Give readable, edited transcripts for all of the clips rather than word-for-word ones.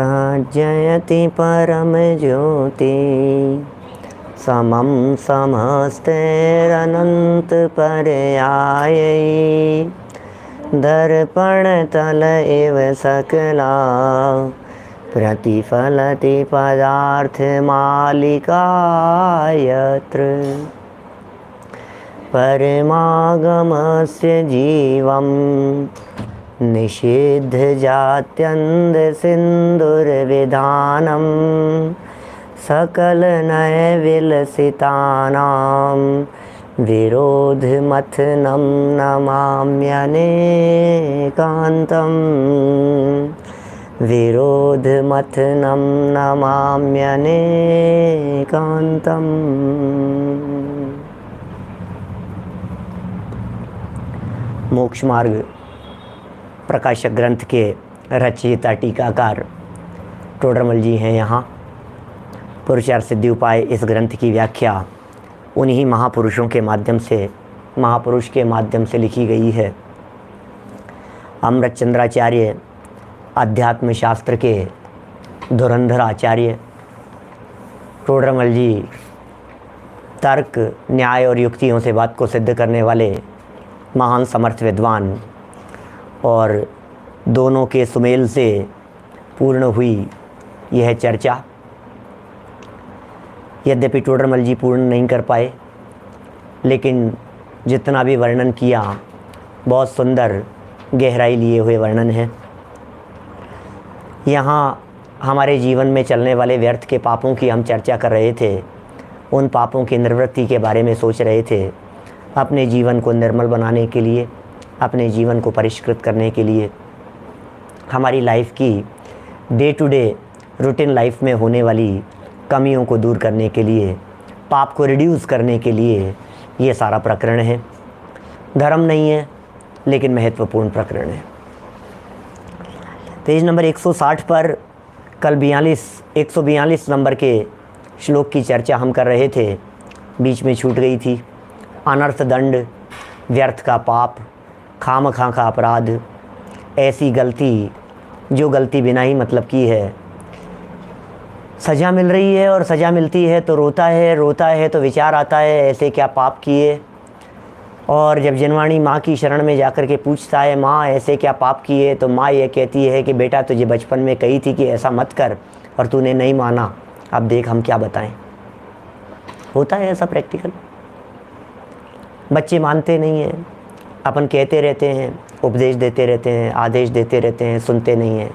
प्राज्ञयति परम ज्योति समं समस्तेरनंत पर्यायै दर्पण तल एव सकला प्रतिफलति पदार्थ मालिका यत्र परमागमस्य जीवं निषिद्ध जात्यन्ध सिन्दुर्विधानं सकल नय विलसितानां विरोधमथनं नमाम्यनेकान्तं विरोधमथनं नमाम्यनेकान्तम्। मोक्ष मार्ग प्रकाशक ग्रंथ के रचयिता टीकाकार टोडरमल जी हैं यहाँ। पुरुषार्थ सिद्धि उपाय इस ग्रंथ की व्याख्या उन्हीं महापुरुषों के माध्यम से, महापुरुष के माध्यम से लिखी गई है। अमृत चंद्राचार्य अध्यात्म शास्त्र के धुरंधर आचार्य टोडरमल जी तर्क, न्याय और युक्तियों से बात को सिद्ध करने वाले महान समर्थ विद्वान, और दोनों के सुमेल से पूर्ण हुई यह चर्चा। यद्यपि टोडरमल जी पूर्ण नहीं कर पाए, लेकिन जितना भी वर्णन किया बहुत सुंदर गहराई लिए हुए वर्णन है। यहाँ हमारे जीवन में चलने वाले व्यर्थ के पापों की हम चर्चा कर रहे थे, उन पापों की निवृत्ति के बारे में सोच रहे थे। अपने जीवन को निर्मल बनाने के लिए, अपने जीवन को परिष्कृत करने के लिए, हमारी लाइफ की day to day routine life में होने वाली कमियों को दूर करने के लिए, पाप को रिड्यूस करने के लिए ये सारा प्रकरण है। धर्म नहीं है लेकिन महत्वपूर्ण प्रकरण है। पेज नंबर 160 पर कल 142 नंबर के श्लोक की चर्चा हम कर रहे थे, बीच में छूट गई थी। अनर्थ दंड, व्यर्थ का पाप, खामखा का अपराध, ऐसी गलती जो गलती बिना ही मतलब की है। सज़ा मिल रही है और सज़ा मिलती है तो रोता है तो विचार आता है ऐसे क्या पाप किए। और जब जनवाणी माँ की शरण में जाकर के पूछता है, माँ ऐसे क्या पाप किए, तो माँ ये कहती है कि बेटा तुझे बचपन में कही थी कि ऐसा मत कर और तूने नहीं माना, अब देख हम क्या बताएं। होता है ऐसा प्रैक्टिकल। बच्चे मानते नहीं हैं, अपन कहते रहते हैं, उपदेश देते रहते हैं, आदेश देते रहते हैं, सुनते नहीं हैं।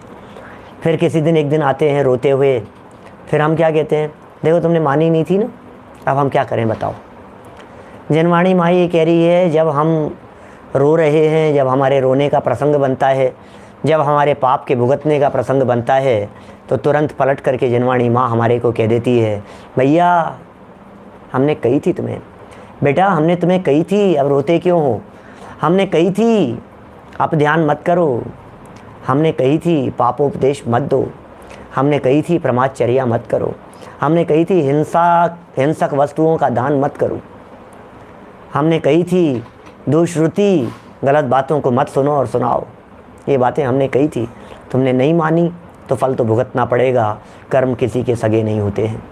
फिर किसी दिन एक दिन आते हैं रोते हुए, फिर हम क्या कहते हैं, देखो तुमने मानी नहीं थी ना, अब हम क्या करें बताओ। जनवाणी माँ ये कह रही है, जब हम रो रहे हैं, जब हमारे रोने का प्रसंग बनता है, जब हमारे पाप के भुगतने का प्रसंग बनता है, तो तुरंत पलट करके जनवाणी माँ हमारे को कह देती है, भैया हमने कही थी तुम्हें, बेटा हमने तुम्हें कही थी, अब रोते क्यों हो। हमने कही थी अब ध्यान मत करो, हमने कही थी पापोपदेश मत दो, हमने कही थी प्रमादचर्या मत करो, हमने कही थी हिंसक वस्तुओं का दान मत करो, हमने कही थी दुष्श्रुति गलत बातों को मत सुनो और सुनाओ। ये बातें हमने कही थी, तुमने नहीं मानी तो फल तो भुगतना पड़ेगा। कर्म किसी के सगे नहीं होते हैं।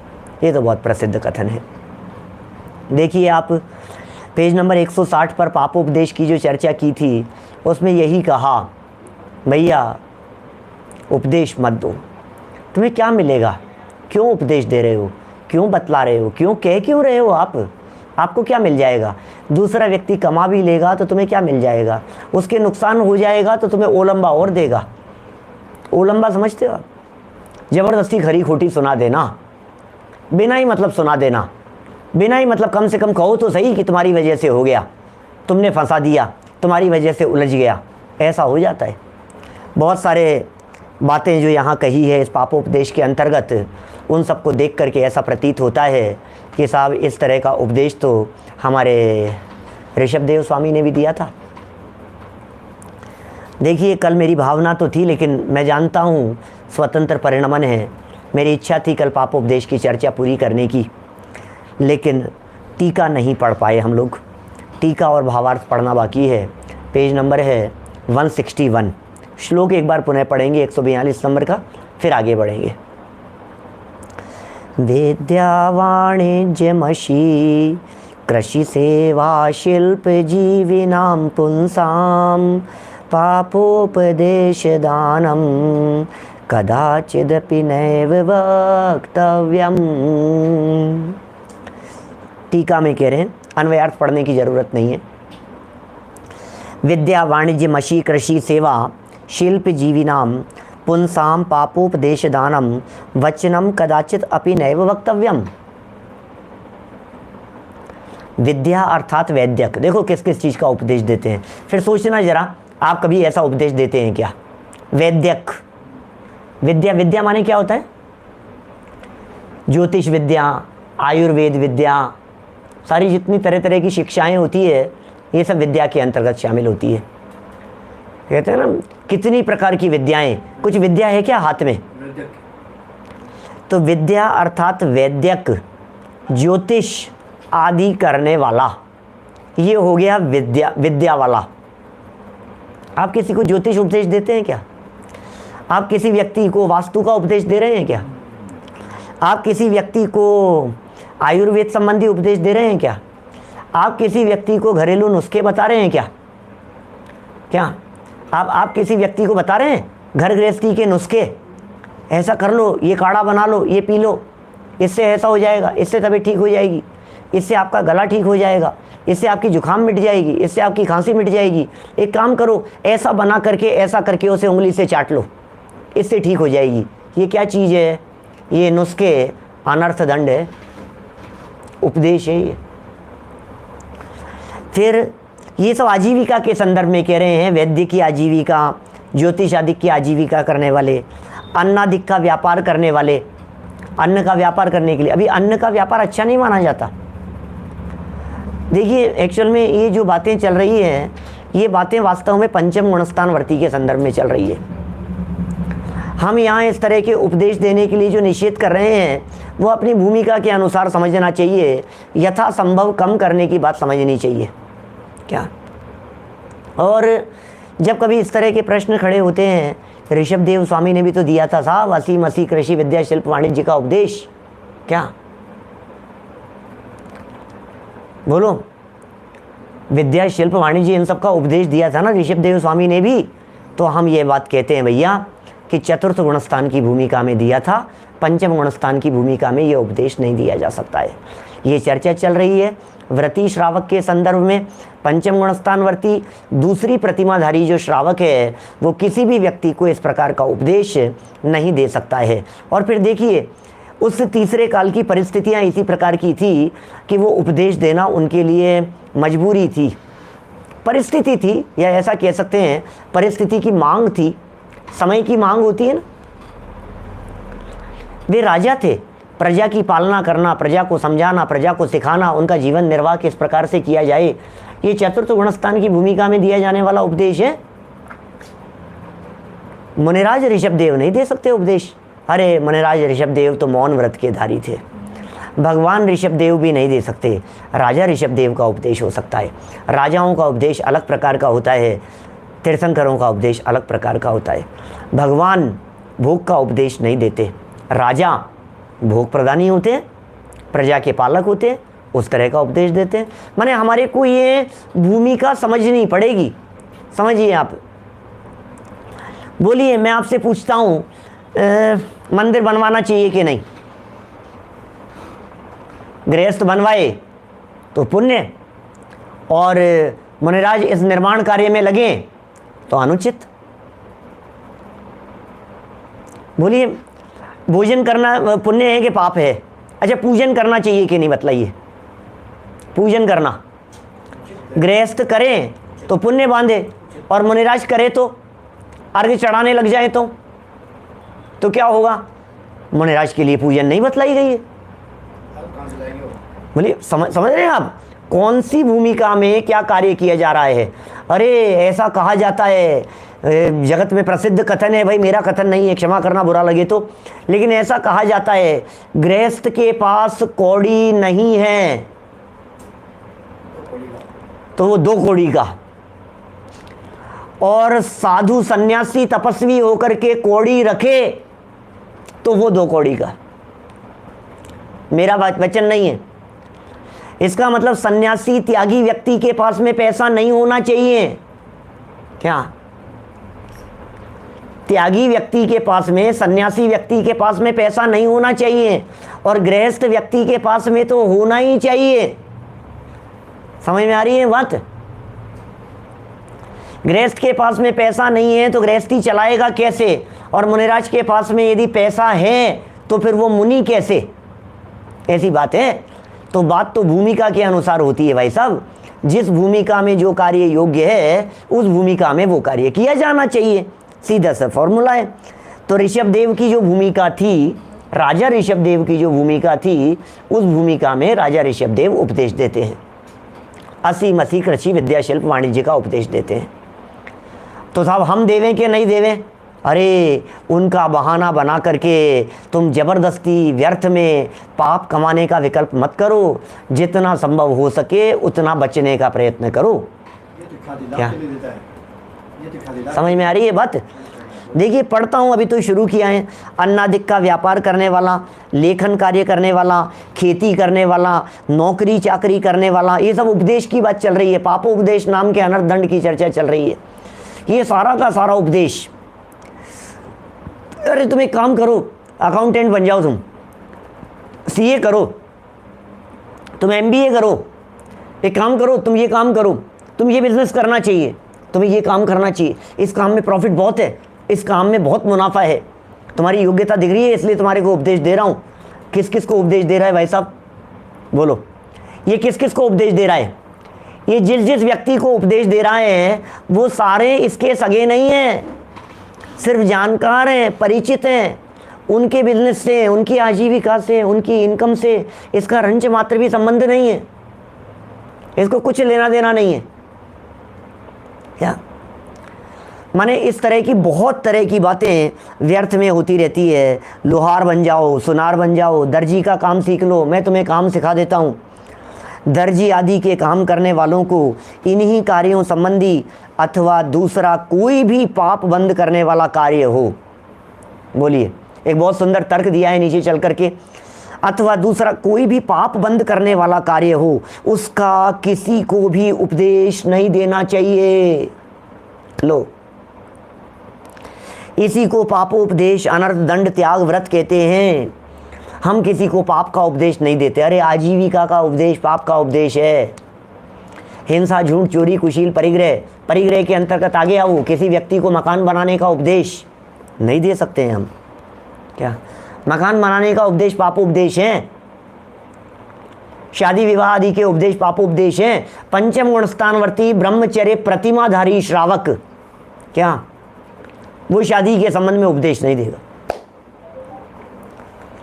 ये तो बहुत प्रसिद्ध कथन है। देखिए आप पेज नंबर 160 पर पापोपदेश की जो चर्चा की थी, उसमें यही कहा, भैया उपदेश मत दो। तुम्हें क्या मिलेगा, क्यों उपदेश दे रहे हो, क्यों बतला रहे हो, क्यों रहे हो आपको क्या मिल जाएगा। दूसरा व्यक्ति कमा भी लेगा तो तुम्हें क्या मिल जाएगा, उसके नुकसान हो जाएगा तो तुम्हें ओलंबा और देगा। ओलंबा समझते हो आप, ज़बरदस्ती खरी खोटी सुना देना, बिना ही मतलब सुना देना, बिना ही मतलब कम से कम कहो तो सही कि तुम्हारी वजह से हो गया, तुमने फंसा दिया, तुम्हारी वजह से उलझ गया, ऐसा हो जाता है। बहुत सारे बातें जो यहाँ कही है इस पापोपदेश के अंतर्गत, उन सबको देख करके ऐसा प्रतीत होता है कि साहब इस तरह का उपदेश तो हमारे ऋषभदेव स्वामी ने भी दिया था। देखिए कल मेरी भावना तो थी, लेकिन मैं जानता हूँ स्वतंत्र परिणमन है। मेरी इच्छा थी कल पापोपदेश की चर्चा पूरी करने की, लेकिन टीका नहीं पढ़ पाए हम लोग। टीका और भावार्थ पढ़ना बाकी है। पेज नंबर है 161। श्लोक एक बार पुनः पढ़ेंगे 142 नंबर का, फिर आगे बढ़ेंगे। विद्या वाणिज्यमशी कृषि सेवा शिल्प जीविनां पुंसां पापोपदेश दानम कदाचिदपि नैव वक्तव्यम। टीका में कह रहे हैं, अन्वयार्थ पढ़ने की जरूरत नहीं है। विद्या वाणिज्य मशी कृषि सेवा शिल्प जीविनाम पुंसाम पापोपदेश दानम वचनम कदाचित अपि नैव वक्तव्यम। विद्या अर्थात वैद्यक। देखो किस किस चीज़ का उपदेश देते हैं, फिर सोचना जरा, आप कभी ऐसा उपदेश देते हैं क्या? वैद्यक। विद्या, विद्या माने क्या होता है? ज्योतिष विद्या, आयुर्वेद विद्या, सारी जितनी तरह तरह की शिक्षाएं होती है ये सब विद्या के अंतर्गत शामिल होती है। कहते हैं ना कितनी प्रकार की विद्याएं, कुछ विद्या है क्या हाथ में? तो विद्या अर्थात वैद्यक, ज्योतिष आदि करने वाला, ये हो गया विद्या, विद्या वाला। आप किसी को ज्योतिष उपदेश देते हैं क्या? आप किसी व्यक्ति को वास्तु का उपदेश दे रहे हैं क्या? आप किसी व्यक्ति को आयुर्वेद संबंधी उपदेश दे रहे हैं क्या? आप किसी व्यक्ति को घरेलू नुस्खे बता रहे हैं क्या? क्या आप किसी व्यक्ति को बता रहे हैं घर गृहस्थी के नुस्खे? ऐसा कर लो, ये काढ़ा बना लो, ये पी लो, इससे ऐसा हो जाएगा, इससे तबीयत ठीक हो जाएगी, इससे आपका गला ठीक हो जाएगा, इससे आपकी जुकाम मिट जाएगी, इससे आपकी खांसी मिट जाएगी, एक काम करो ऐसा बना करके, ऐसा करके उसे उंगली से चाट लो, इससे ठीक हो जाएगी। ये क्या चीज़ है? ये नुस्खे, अनर्थ दंड है, उपदेश है ये। फिर ये सब आजीविका के संदर्भ में कह रहे हैं, वैद्य की आजीविका, ज्योतिष आदि की आजीविका करने वाले, अन्नादिक का व्यापार करने वाले, अन्न का व्यापार करने के लिए। अभी अन्न का व्यापार अच्छा नहीं माना जाता। देखिए एक्चुअल में ये जो बातें चल रही हैं, ये बातें वास्तव में पंचम गुणस्थान वर्ती के संदर्भ में चल रही है। हम यहाँ इस तरह के उपदेश देने के लिए जो निषेध कर रहे हैं वो अपनी भूमिका के अनुसार समझना चाहिए, यथासंभव कम करने की बात समझनी चाहिए क्या। और जब कभी इस तरह के प्रश्न खड़े होते हैं, ऋषभदेव स्वामी ने भी तो दिया था साहब असीम असी कृषि विद्या शिल्प वाणिज्य का उपदेश, क्या बोलो, विद्या शिल्प वाणिज्य इन सब का उपदेश दिया था ना ऋषभदेव स्वामी ने भी। तो हम ये बात कहते हैं भैया कि चतुर्थ गुणस्थान की भूमिका में दिया था, पंचम गुणस्थान की भूमिका में ये उपदेश नहीं दिया जा सकता है। ये चर्चा चल रही है व्रती श्रावक के संदर्भ में। पंचम गुणस्थान वर्ती दूसरी प्रतिमाधारी जो श्रावक है वो किसी भी व्यक्ति को इस प्रकार का उपदेश नहीं दे सकता है। और फिर देखिए उस तीसरे काल की परिस्थितियां इसी प्रकार की थी कि वो उपदेश देना उनके लिए मजबूरी थी, परिस्थिति थी, या ऐसा कह सकते हैं परिस्थिति की मांग थी, समय की मांग होती है ना। वे राजा थे, प्रजा की पालना करना, प्रजा को समझाना, प्रजा को सिखाना, उनका जीवन निर्वाह किस प्रकार से किया जाए, ये चतुर्थ गुणस्थान की भूमिका में दिया जाने वाला उपदेश है। मुनिराज ऋषभदेव नहीं दे सकते उपदेश। अरे मुनिराज ऋषभदेव तो मौन व्रत के धारी थे, भगवान ऋषभदेव भी नहीं दे सकते। राजा ऋषभदेव का उपदेश हो सकता है। राजाओं का उपदेश अलग प्रकार का होता है, तीर्थंकरों का उपदेश अलग प्रकार का होता है। भगवान भोग का उपदेश नहीं देते, राजा भोग प्रदानी होते हैं, प्रजा के पालक होते हैं, उस तरह का उपदेश देते हैं। माने हमारे को ये भूमिका समझनी पड़ेगी। समझिए आप। बोलिए मैं आपसे पूछता हूँ मंदिर बनवाना चाहिए कि नहीं? गृहस्थ बनवाए तो पुण्य, और मुनिराज इस निर्माण कार्य में लगे तो अनुचित। बोलिए भोजन करना पुण्य है कि पाप है? अच्छा पूजन करना चाहिए कि नहीं बतलाइए? पूजन करना गृहस्थ करें तो पुण्य बांधे, और मुनिराज करे तो अर्घ्य चढ़ाने लग जाए तो क्या होगा? मुनिराज के लिए पूजन नहीं बतलाई गई है। बोलिए समझ रहे हैं आप कौन सी भूमिका में क्या कार्य किया जा रहा है? अरे ऐसा कहा जाता है, जगत में प्रसिद्ध कथन है, भाई मेरा कथन नहीं है, क्षमा करना बुरा लगे तो, लेकिन ऐसा कहा जाता है गृहस्थ के पास कौड़ी नहीं है तो वो 2 कौड़ी का, और साधु सन्यासी तपस्वी होकर के कौड़ी रखे तो वो 2 कौड़ी का, मेरा वचन नहीं है। इसका मतलब सन्यासी त्यागी व्यक्ति के पास में पैसा नहीं होना चाहिए। क्या? त्यागी व्यक्ति के पास में, सन्यासी व्यक्ति के पास में पैसा नहीं होना चाहिए, और गृहस्थ व्यक्ति के पास में तो होना ही चाहिए। समझ में आ रही है बात? गृहस्थ के पास में पैसा नहीं है तो गृहस्थी चलाएगा कैसे? और मुनिराज के पास में यदि पैसा है तो फिर वो मुनि कैसे? ऐसी बात है। तो बात तो भूमिका के अनुसार होती है भाई साहब। जिस भूमिका में जो कार्य योग्य है उस भूमिका में वो कार्य किया जाना चाहिए, सीधा सा फॉर्मूला है। तो ऋषभदेव की जो भूमिका थी, राजा ऋषभदेव की जो भूमिका थी, उस भूमिका में राजा ऋषभदेव उपदेश देते हैं। 80 कृषि विद्या शिल्प वाणिज्य का उपदेश देते हैं। तो साहब हम देवें कि नहीं देवें? अरे उनका बहाना बना करके तुम जबरदस्ती व्यर्थ में पाप कमाने का विकल्प मत करो। जितना संभव हो सके उतना बचने का प्रयत्न करो। क्या समझ में आ रही है बात? देखिए पढ़ता हूँ, अभी तो शुरू किया है। अन्नादिक का व्यापार करने वाला, लेखन कार्य करने वाला, खेती करने वाला, नौकरी चाकरी करने वाला, ये सब उपदेश की बात चल रही है। पापोपदेश नाम के अनर्थ दंड की चर्चा चल रही है। ये सारा का सारा उपदेश, अरे तुम एक काम करो, अकाउंटेंट बन जाओ, तुम सीए करो, तुम एमबीए करो, एक काम करो, तुम ये काम करो, तुम ये बिजनेस करना चाहिए, तुम्हें ये काम करना चाहिए, इस काम में प्रॉफिट बहुत है, इस काम में बहुत मुनाफा है, तुम्हारी योग्यता दिख रही है इसलिए तुम्हारे को उपदेश दे रहा हूँ। किस किस को उपदेश दे रहा है भाई साहब? बोलो, ये किस किस को उपदेश दे रहा है? ये जिस जिस व्यक्ति को उपदेश दे रहा है वो सारे इसके सगे नहीं हैं, सिर्फ जानकार हैं, परिचित हैं, उनके बिजनेस से, उनकी आजीविका से, उनकी इनकम से इसका रंच मात्र भी संबंध नहीं है, इसको कुछ लेना देना नहीं है। क्या माने इस तरह की बहुत तरह की बातें व्यर्थ में होती रहती है। लोहार बन जाओ, सुनार बन जाओ, दर्जी का काम सीख लो, मैं तुम्हें काम सिखा देता हूँ। दर्जी आदि के काम करने वालों को इन्हीं कार्यों संबंधी अथवा दूसरा कोई भी पाप बंद करने वाला कार्य हो, बोलिए, एक बहुत सुंदर तर्क दिया है नीचे चल करके, अथवा दूसरा कोई भी पाप बंद करने वाला कार्य हो, उसका किसी को भी उपदेश नहीं देना चाहिए। लो, इसी को पापोपदेश अनर्थ दंड त्याग व्रत कहते हैं। हम किसी को पाप का उपदेश नहीं देते। अरे आजीविका का उपदेश पाप का उपदेश है। हिंसा, झूठ, चोरी, कुशील, परिग्रह, परिग्रह के अंतर्गत आ गया वो। किसी व्यक्ति को मकान बनाने का उपदेश नहीं दे सकते हैं हम। क्या मकान बनाने का उपदेश पापोपदेश है? शादी विवाह आदि के उपदेश पापोपदेश हैं। पंचम गुणस्थानवर्ती ब्रह्मचर्य प्रतिमाधारी श्रावक, क्या वो शादी के संबंध में उपदेश नहीं देगा,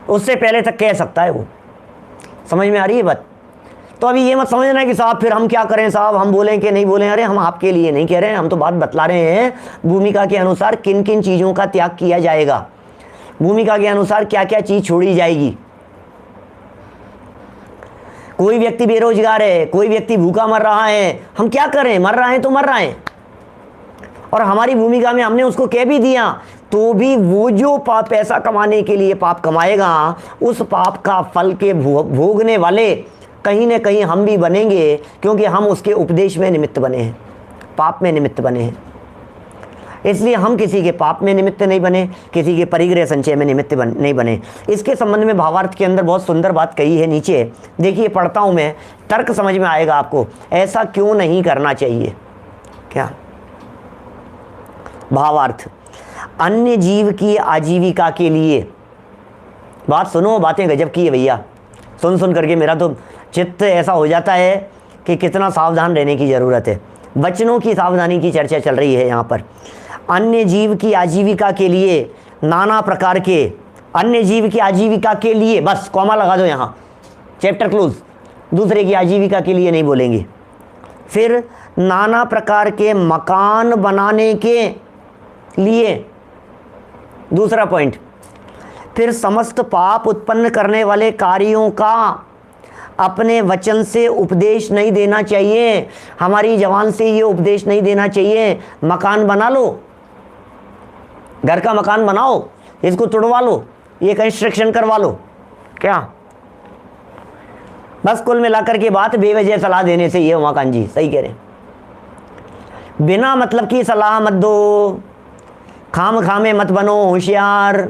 उससे पहले तक कह सकता है वो। समझ में आ रही है बात? तो अभी ये मत समझना कि साहब फिर हम क्या करें, साहब हम बोलें कि नहीं बोलें। अरे हम आपके लिए नहीं कह रहे हैं, हम तो बात बतला रहे हैं भूमिका के अनुसार किन किन चीज़ों का त्याग किया जाएगा, भूमिका के अनुसार क्या क्या चीज़ छोड़ी जाएगी। कोई व्यक्ति बेरोजगार है, कोई व्यक्ति भूखा मर रहा है, हम क्या करें? मर रहा है तो मर रहा है, और हमारी भूमिका में हमने उसको कह भी दिया तो भी वो जो पाप पैसा कमाने के लिए पाप कमाएगा, उस पाप का फल के भोगने वाले कहीं ना कहीं हम भी बनेंगे, क्योंकि हम उसके उपदेश में निमित्त बने हैं, पाप में निमित्त बने हैं। इसलिए हम किसी के पाप में निमित्त नहीं बने, किसी के परिग्रह संचय में निमित्त नहीं बने। इसके संबंध में भावार्थ के अंदर बहुत सुंदर बात कही है नीचे, देखिए पढ़ता हूँ मैं, तर्क समझ में आएगा आपको। ऐसा क्यों नहीं करना चाहिए? क्या भावार्थ? अन्य जीव की आजीविका के लिए, बात सुनो, बातें गजब की है भैया, सुन सुन करके मेरा तो चित्त ऐसा हो जाता है कि कितना सावधान रहने की ज़रूरत है। वचनों की सावधानी की चर्चा चल रही है यहाँ पर। अन्य जीव की आजीविका के लिए नाना प्रकार के, अन्य जीव की आजीविका के लिए, बस कॉमा लगा दो यहाँ, चैप्टर क्लोज। दूसरे की आजीविका के लिए नहीं बोलेंगे। फिर नाना प्रकार के मकान बनाने के लिए, दूसरा पॉइंट। फिर समस्त पाप उत्पन्न करने वाले कार्यों का अपने वचन से उपदेश नहीं देना चाहिए, हमारी जबान से ये उपदेश नहीं देना चाहिए। मकान बना लो, घर का मकान बनाओ, इसको तुड़वा लो, ये कंस्ट्रक्शन करवा लो क्या? बस कुल मिलाकर के बात बेवजह सलाह देने से ये उमाकांत जी सही कह रहे हैं। बिना मतलब की सलाह मत दो, खाम खामे मत बनो होशियार,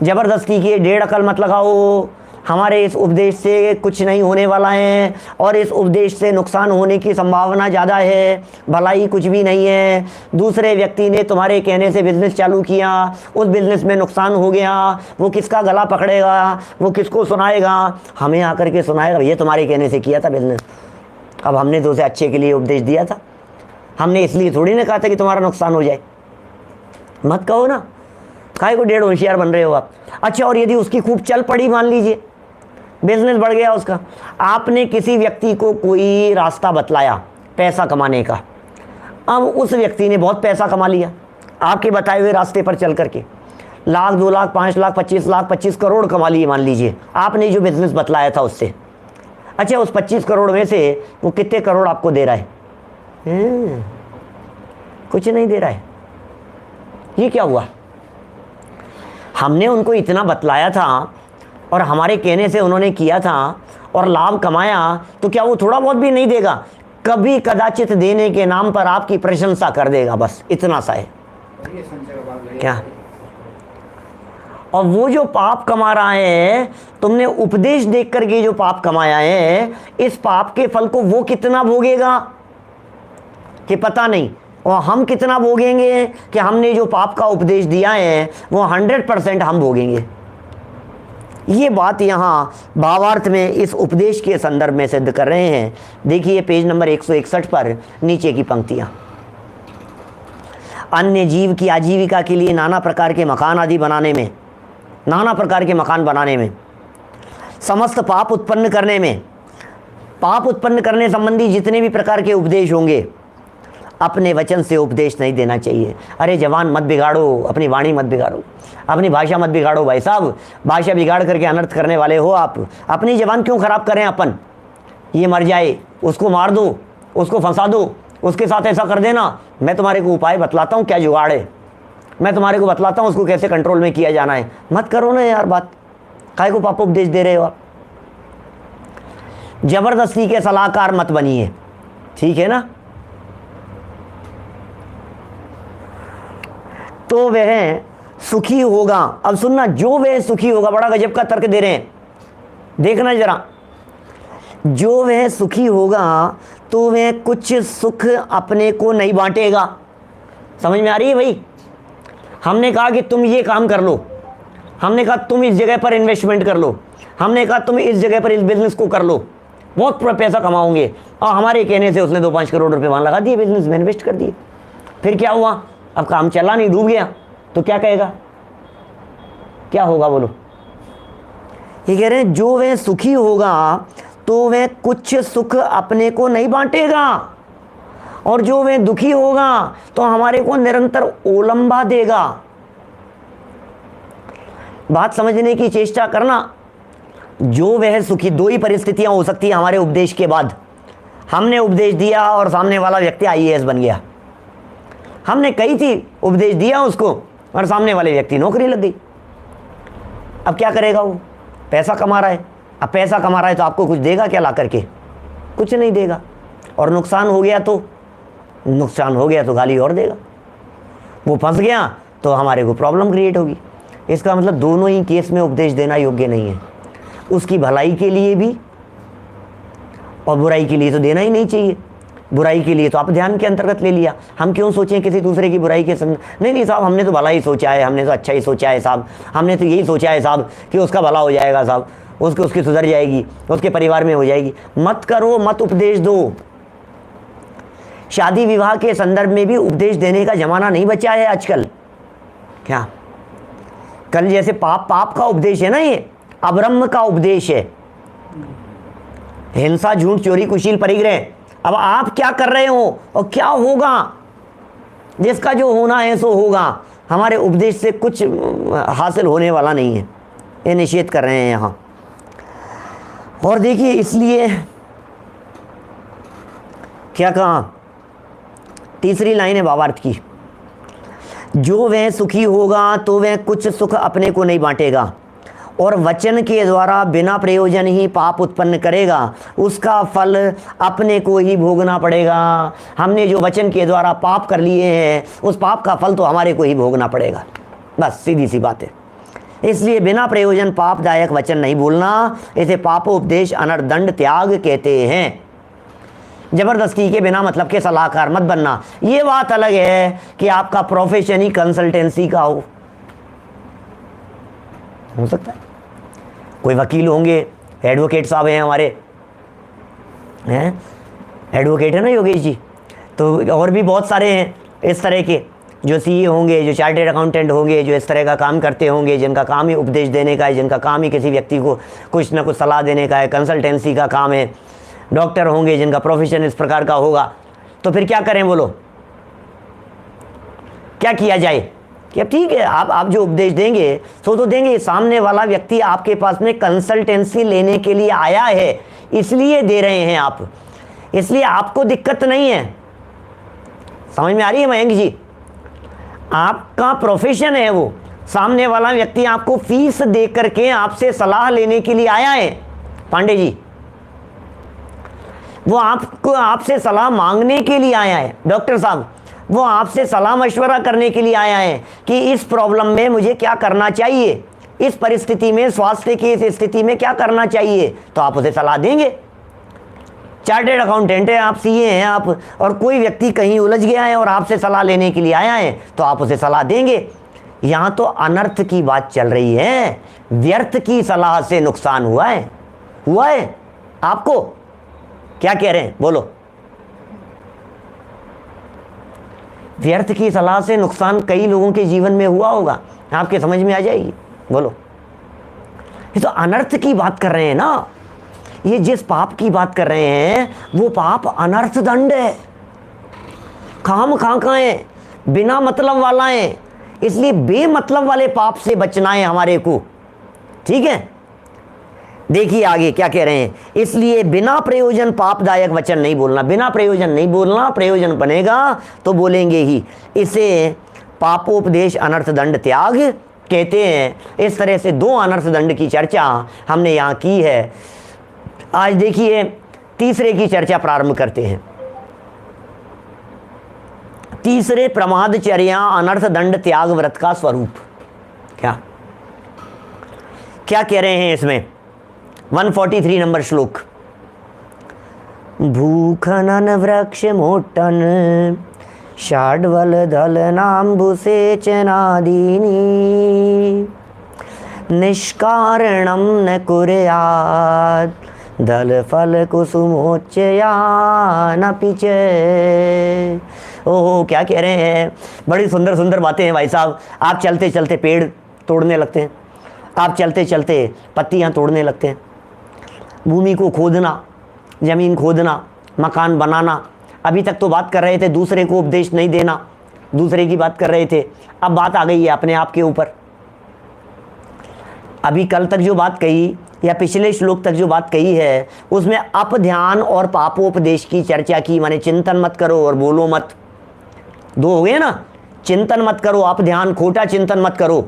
ज़बरदस्ती की डेढ़ अकल मत लगाओ। हमारे इस उपदेश से कुछ नहीं होने वाला है और इस उपदेश से नुकसान होने की संभावना ज़्यादा है, भलाई कुछ भी नहीं है। दूसरे व्यक्ति ने तुम्हारे कहने से बिज़नेस चालू किया, उस बिज़नेस में नुकसान हो गया, वो किसका गला पकड़ेगा, वो किसको सुनाएगा? हमें आकर के सुनाएगा ये तुम्हारे कहने से किया था बिज़नेस। अब हमने तो उसे अच्छे के लिए उपदेश दिया था, हमने इसलिए थोड़ी ना कहा था कि तुम्हारा नुकसान हो जाए। मत कहो ना, काहे को डेढ़ होशियार बन रहे हो आप। अच्छा, और यदि उसकी खूब चल पड़ी, मान लीजिए बिजनेस बढ़ गया उसका, आपने किसी व्यक्ति को कोई रास्ता बतलाया पैसा कमाने का, अब उस व्यक्ति ने बहुत पैसा कमा लिया आपके बताए हुए रास्ते पर चल करके, लाख 2 लाख 5 लाख 25 लाख 25 करोड़ कमा लिए मान लीजिए आपने जो बिजनेस बतलाया था उससे। अच्छा, उस 25 करोड़ में से वो कितने करोड़ आपको दे रहा है? कुछ नहीं दे रहा है। ये क्या हुआ? हमने उनको इतना बतलाया था और हमारे कहने से उन्होंने किया था और लाभ कमाया, तो क्या वो थोड़ा बहुत भी नहीं देगा? कभी कदाचित देने के नाम पर आपकी प्रशंसा कर देगा, बस इतना सा है क्या? और वो जो पाप कमा रहा है, तुमने उपदेश देख करके जो पाप कमाया है, इस पाप के फल को वो कितना भोगेगा कि पता नहीं, और हम कितना भोगेंगे कि हमने जो पाप का उपदेश दिया है वो 100% हम भोगेंगे। ये बात यहाँ भावार्थ में इस उपदेश के संदर्भ में सिद्ध कर रहे हैं। देखिए पेज नंबर 161 पर नीचे की पंक्तियाँ। अन्य जीव की आजीविका के लिए नाना प्रकार के मकान आदि बनाने में, नाना प्रकार के मकान बनाने में, समस्त पाप उत्पन्न करने में, पाप उत्पन्न करने संबंधी जितने भी प्रकार के उपदेश होंगे, अपने वचन से उपदेश नहीं देना चाहिए। अरे जवान मत बिगाड़ो, अपनी वाणी मत बिगाड़ो, अपनी भाषा मत बिगाड़ो। भाई साहब, भाषा बिगाड़ करके अनर्थ करने वाले हो आप। अपनी जवान क्यों खराब करें अपन? ये मर जाए, उसको मार दो, उसको फंसा दो, उसके साथ ऐसा कर देना। मैं तुम्हारे को उपाय बतलाता हूँ क्या जुगाड़ है, मैं तुम्हारे को बतलाता हूँ उसको कैसे कंट्रोल में किया जाना है। मत करो ना यार बात, काहे को पाप उपदेश दे रहे हो आप? जबरदस्ती के सलाहकार मत बनिए, ठीक है ना? तो वह सुखी होगा। अब सुनना, जो वह सुखी होगा, बड़ा गजब का तर्क दे रहे हैं, देखना जरा। जो वह सुखी होगा तो वह कुछ सुख अपने को नहीं बांटेगा। समझ में आ रही है भाई? हमने कहा कि तुम ये काम कर लो, हमने कहा तुम इस जगह पर इन्वेस्टमेंट कर लो, हमने कहा तुम इस जगह पर इस बिजनेस को कर लो, बहुत पैसा कमाओगे। और हमारे कहने से उसने 2-5 करोड़ रुपए वहां लगा दिए, बिजनेस में इन्वेस्ट कर दिए। फिर क्या हुआ? अब काम चला नहीं, डूब गया, तो क्या कहेगा? क्या होगा बोलो? ये कह रहे हैं जो वह सुखी होगा तो वह कुछ सुख अपने को नहीं बांटेगा, और जो वह दुखी होगा तो हमारे को निरंतर ओलंबा देगा। बात समझने की चेष्टा करना। जो वह सुखी, 2 ही परिस्थितियां हो सकती है हमारे उपदेश के बाद। हमने उपदेश दिया और सामने वाला व्यक्ति IAS बन गया, हमने कही थी, उपदेश दिया उसको और सामने वाले व्यक्ति नौकरी लग गई। अब क्या करेगा वो? पैसा कमा रहा है, अब पैसा कमा रहा है तो आपको कुछ देगा क्या ला करके? कुछ नहीं देगा। और नुकसान हो गया तो, नुकसान हो गया तो गाली और देगा। वो फंस गया तो हमारे को प्रॉब्लम क्रिएट होगी। इसका मतलब दोनों ही केस में उपदेश देना योग्य नहीं है। उसकी भलाई के लिए भी और बुराई के लिए तो देना ही नहीं चाहिए। बुराई के लिए तो आप ध्यान के अंतर्गत ले लिया। हम क्यों सोचें किसी दूसरे की बुराई के संग? नहीं साहब, हमने तो भला ही सोचा है, हमने तो अच्छा ही सोचा है साहब, हमने तो यही सोचा है साहब कि उसका भला हो जाएगा साहब, उसकी सुधर जाएगी, उसके परिवार में हो जाएगी। मत करो, मत उपदेश दो। शादी विवाह के संदर्भ में भी उपदेश देने का जमाना नहीं बचा है आजकल। क्या कल जैसे पाप का उपदेश है ना, ये अब्रह्म का उपदेश है। हिंसा, झूठ, चोरी, कुशील, परिग्रह। अब आप क्या कर रहे हो और क्या होगा? जिसका जो होना है सो होगा। हमारे उपदेश से कुछ हासिल होने वाला नहीं है, ये निषेध कर रहे हैं यहाँ। और देखिए, इसलिए क्या कहा, तीसरी लाइन है भावार्थ की। जो वह सुखी होगा तो वह कुछ सुख अपने को नहीं बांटेगा। और वचन के द्वारा बिना प्रयोजन ही पाप उत्पन्न करेगा, उसका फल अपने को ही भोगना पड़ेगा। हमने जो वचन के द्वारा पाप कर लिए हैं, उस पाप का फल तो हमारे को ही भोगना पड़ेगा। बस सीधी सी बात है। इसलिए बिना प्रयोजन पापदायक वचन नहीं बोलना, इसे पापोपदेश अनर्दंड त्याग कहते हैं। जबरदस्ती के बिना मतलब के सलाहकार मत बनना। ये बात अलग है कि आपका प्रोफेशन ही कंसल्टेंसी का हो सकता है। कोई वकील होंगे, एडवोकेट साहब हैं हमारे, हैं एडवोकेट है ना योगेश जी, तो और भी बहुत सारे हैं इस तरह के जो सीए होंगे, जो चार्टेड अकाउंटेंट होंगे, जो इस तरह का काम करते होंगे, जिनका काम ही उपदेश देने का है, जिनका काम ही किसी व्यक्ति को कुछ ना कुछ सलाह देने का है, कंसल्टेंसी का काम है। डॉक्टर होंगे जिनका प्रोफेशन इस प्रकार का होगा। तो फिर क्या करें बोलो, क्या किया जाए कि अब ठीक है आप जो उपदेश देंगे तो देंगे, सामने वाला व्यक्ति आपके पास में कंसल्टेंसी लेने के लिए आया है, इसलिए दे रहे हैं आप, इसलिए आपको दिक्कत नहीं है। समझ में आ रही है मयंक जी? आपका प्रोफेशन है वो, सामने वाला व्यक्ति आपको फीस दे करके आपसे सलाह लेने के लिए आया है। पांडे जी, वो आपसे सलाह मांगने के लिए आया है। डॉक्टर साहब, वो आपसे सलाह मशवरा करने के लिए आया है कि इस प्रॉब्लम में मुझे क्या करना चाहिए, इस परिस्थिति में, स्वास्थ्य की इस स्थिति में क्या करना चाहिए, तो आप उसे सलाह देंगे। चार्टेड अकाउंटेंट है आप, सीए हैं आप, और कोई व्यक्ति कहीं उलझ गया है और आपसे सलाह लेने के लिए आया है, तो आप उसे सलाह देंगे। यहां तो अनर्थ की बात चल रही है, व्यर्थ की सलाह से नुकसान हुआ है आपको। क्या कह रहे हैं बोलो? व्यर्थ की सलाह से नुकसान कई लोगों के जीवन में हुआ होगा, आपके समझ में आ जाएगी। बोलो, ये तो अनर्थ की बात कर रहे हैं ना। ये जिस पाप की बात कर रहे हैं वो पाप अनर्थ दंड है, खाम खाका है, बिना मतलब वाला है। इसलिए बेमतलब वाले पाप से बचना है हमारे को, ठीक है। देखिए आगे क्या कह रहे हैं, इसलिए बिना प्रयोजन पापदायक वचन नहीं बोलना। बिना प्रयोजन नहीं बोलना, प्रयोजन बनेगा तो बोलेंगे ही। इसे पापोपदेश अनर्थ दंड त्याग कहते हैं। इस तरह से दो अनर्थ दंड की चर्चा हमने यहाँ की है। आज देखिए तीसरे की चर्चा प्रारंभ करते हैं। तीसरे प्रमादचर्या अनर्थ दंड त्याग व्रत का स्वरूप क्या कह रहे हैं इसमें? 143 नंबर श्लोक। भूखनन वृक्ष मोटन षाड्वल दल नाम्बुसेचनादीनि निष्कारणं न कुर्यात् दल फल कुसुमोच्चयानपि च। ओहो, क्या कह रहे हैं? बड़ी सुंदर सुंदर बातें हैं भाई साहब। आप चलते चलते पेड़ तोड़ने लगते हैं, आप चलते चलते पत्तियां तोड़ने लगते हैं, भूमि को खोदना, ज़मीन खोदना, मकान बनाना। अभी तक तो बात कर रहे थे दूसरे को उपदेश नहीं देना, दूसरे की बात कर रहे थे। अब बात आ गई है अपने आप के ऊपर। अभी कल तक जो बात कही या पिछले श्लोक तक जो बात कही है उसमें अप ध्यान और पापोपदेश की चर्चा की। माने चिंतन मत करो और बोलो मत, दो हो गए ना। चिंतन मत करो, अप ध्यान, खोटा चिंतन मत करो,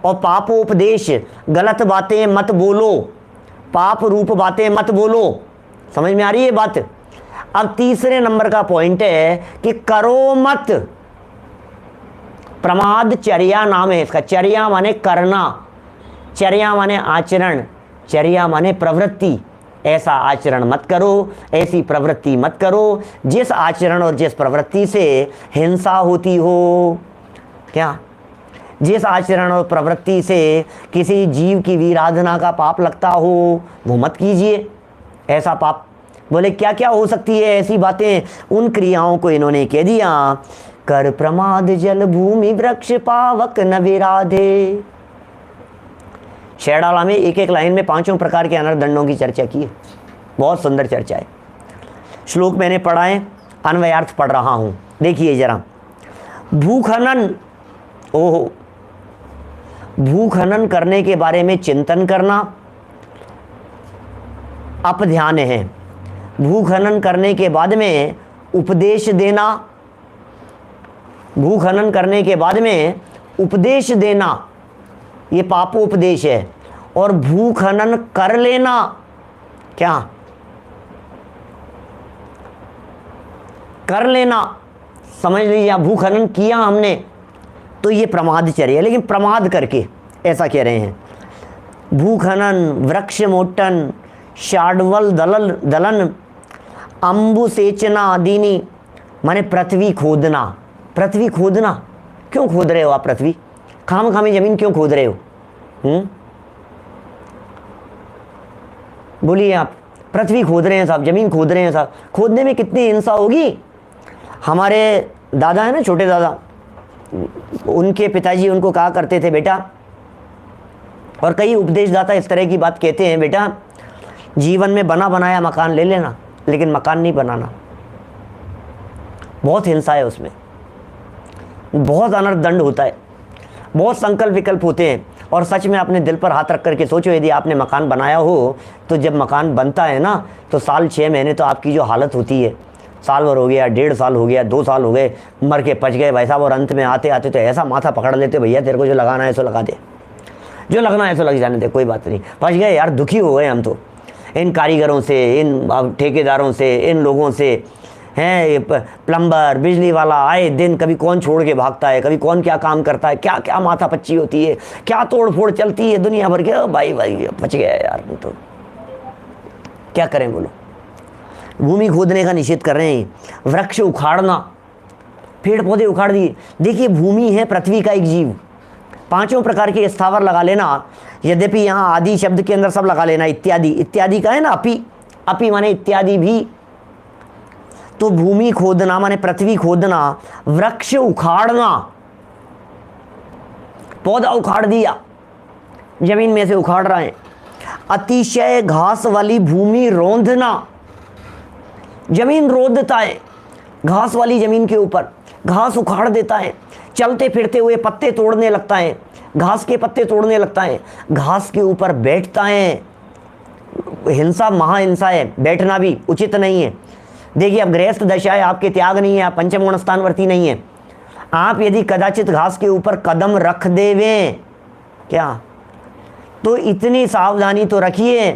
और पापोपदेश, गलत बातें मत बोलो, पाप रूप बातें मत बोलो। समझ में आ रही है बात? अब तीसरे नंबर का पॉइंट है कि करो मत। प्रमादचर्या नाम है इसका। चर्या माने करना, चर्या माने आचरण, चर्या माने प्रवृत्ति। ऐसा आचरण मत करो, ऐसी प्रवृत्ति मत करो जिस आचरण और जिस प्रवृत्ति से हिंसा होती हो। क्या? जिस आचरण और प्रवृत्ति से किसी जीव की वीराधना का पाप लगता हो वो मत कीजिए, ऐसा पाप। बोले क्या क्या हो सकती है ऐसी बातें? उन क्रियाओं को इन्होंने कह दिया, कर प्रमाद जल भूमि वृक्ष पावक न विराधे। शेरडाला में एक एक लाइन में 5 प्रकार के अनर्थ दंडों की चर्चा की है। बहुत सुंदर चर्चा है। श्लोक मैंने पढ़ा है, अन्वयार्थ पढ़ रहा हूं, देखिए जरा। भूखनन, ओहो, भूखनन करने के बारे में चिंतन करना अप ध्यान है। भूखनन करने के बाद में उपदेश देना, भूखनन करने के बाद में उपदेश देना, ये पापोपदेश है। और भूखनन कर लेना, क्या कर लेना, समझ लीजिए, भूखनन किया हमने तो ये प्रमादचर्य, लेकिन प्रमाद करके ऐसा कह रहे हैं। भूखनन, वृक्ष मोटन, शाडवल दलन, अम्बुसेचना आदिनी, माने पृथ्वी खोदना। पृथ्वी खोदना, क्यों खोद रहे हो आप पृथ्वी? खाम खामी जमीन क्यों खोद रहे हो? बोलिए आप। पृथ्वी खोद रहे हैं साहब, जमीन खोद रहे हैं साहब, खोदने में कितनी हिंसा होगी। हमारे दादा है ना, छोटे दादा, उनके पिताजी उनको कहा करते थे, बेटा, और कई उपदेशदाता इस तरह की बात कहते हैं, बेटा जीवन में बना बनाया मकान ले लेना, लेकिन मकान नहीं बनाना। बहुत हिंसा है उसमें, बहुत अनर्थ दंड होता है, बहुत संकल्प विकल्प होते हैं। और सच में अपने दिल पर हाथ रख करके सोचो, यदि आपने मकान बनाया हो तो जब मकान बनता है ना, तो साल 6 महीने तो आपकी जो हालत होती है, साल भर हो गया, 1.5 साल हो गया, 2 साल हो गए, मर के पच गए भाई साहब, और अंत में आते आते तो ऐसा माथा पकड़ लेते, भैया तेरे को जो लगाना है सो लगा दे, जो लगना है सो लग जाने दे, कोई बात नहीं। पच गए यार, दुखी हो गए हम तो, इन कारीगरों से, इन ठेकेदारों से, इन लोगों से हैं, प्लम्बर, बिजली वाला, आए दिन कभी कौन छोड़ के भागता है, कभी कौन क्या काम करता है, क्या क्या माथा पच्ची होती है, क्या तोड़ फोड़ चलती है दुनिया भर के। भाई भाई बच गया यार, तो क्या करें बोलो। भूमि खोदने का निषेध कर रहे हैं, वृक्ष उखाड़ना, पेड़ पौधे उखाड़ दिए। देखिए, भूमि है पृथ्वी का एक जीव, 5 प्रकार के स्थावर लगा लेना, यद्यपि यहाँ आदि शब्द के अंदर सब लगा लेना, इत्यादि, इत्यादि का है ना, अपि, अपि माने इत्यादि भी। तो भूमि खोदना माने पृथ्वी खोदना, वृक्ष उखाड़ना, पौधा उखाड़ दिया, जमीन में से उखाड़ रहे हैं। अतिशय घास वाली भूमि रौंदना, जमीन रोंदता है, घास वाली जमीन के ऊपर घास उखाड़ देता है, चलते फिरते हुए पत्ते तोड़ने लगता है, घास के पत्ते तोड़ने लगता है, घास के ऊपर बैठता है। हिंसा महाहिंसा है, बैठना भी उचित नहीं है। देखिए, अब गृहस्थ दशा है, आपके त्याग नहीं है, आप पंचम गुण स्थानवर्ती नहीं है, आप यदि कदाचित घास के ऊपर कदम रख देवें, क्या, तो इतनी सावधानी तो रखिए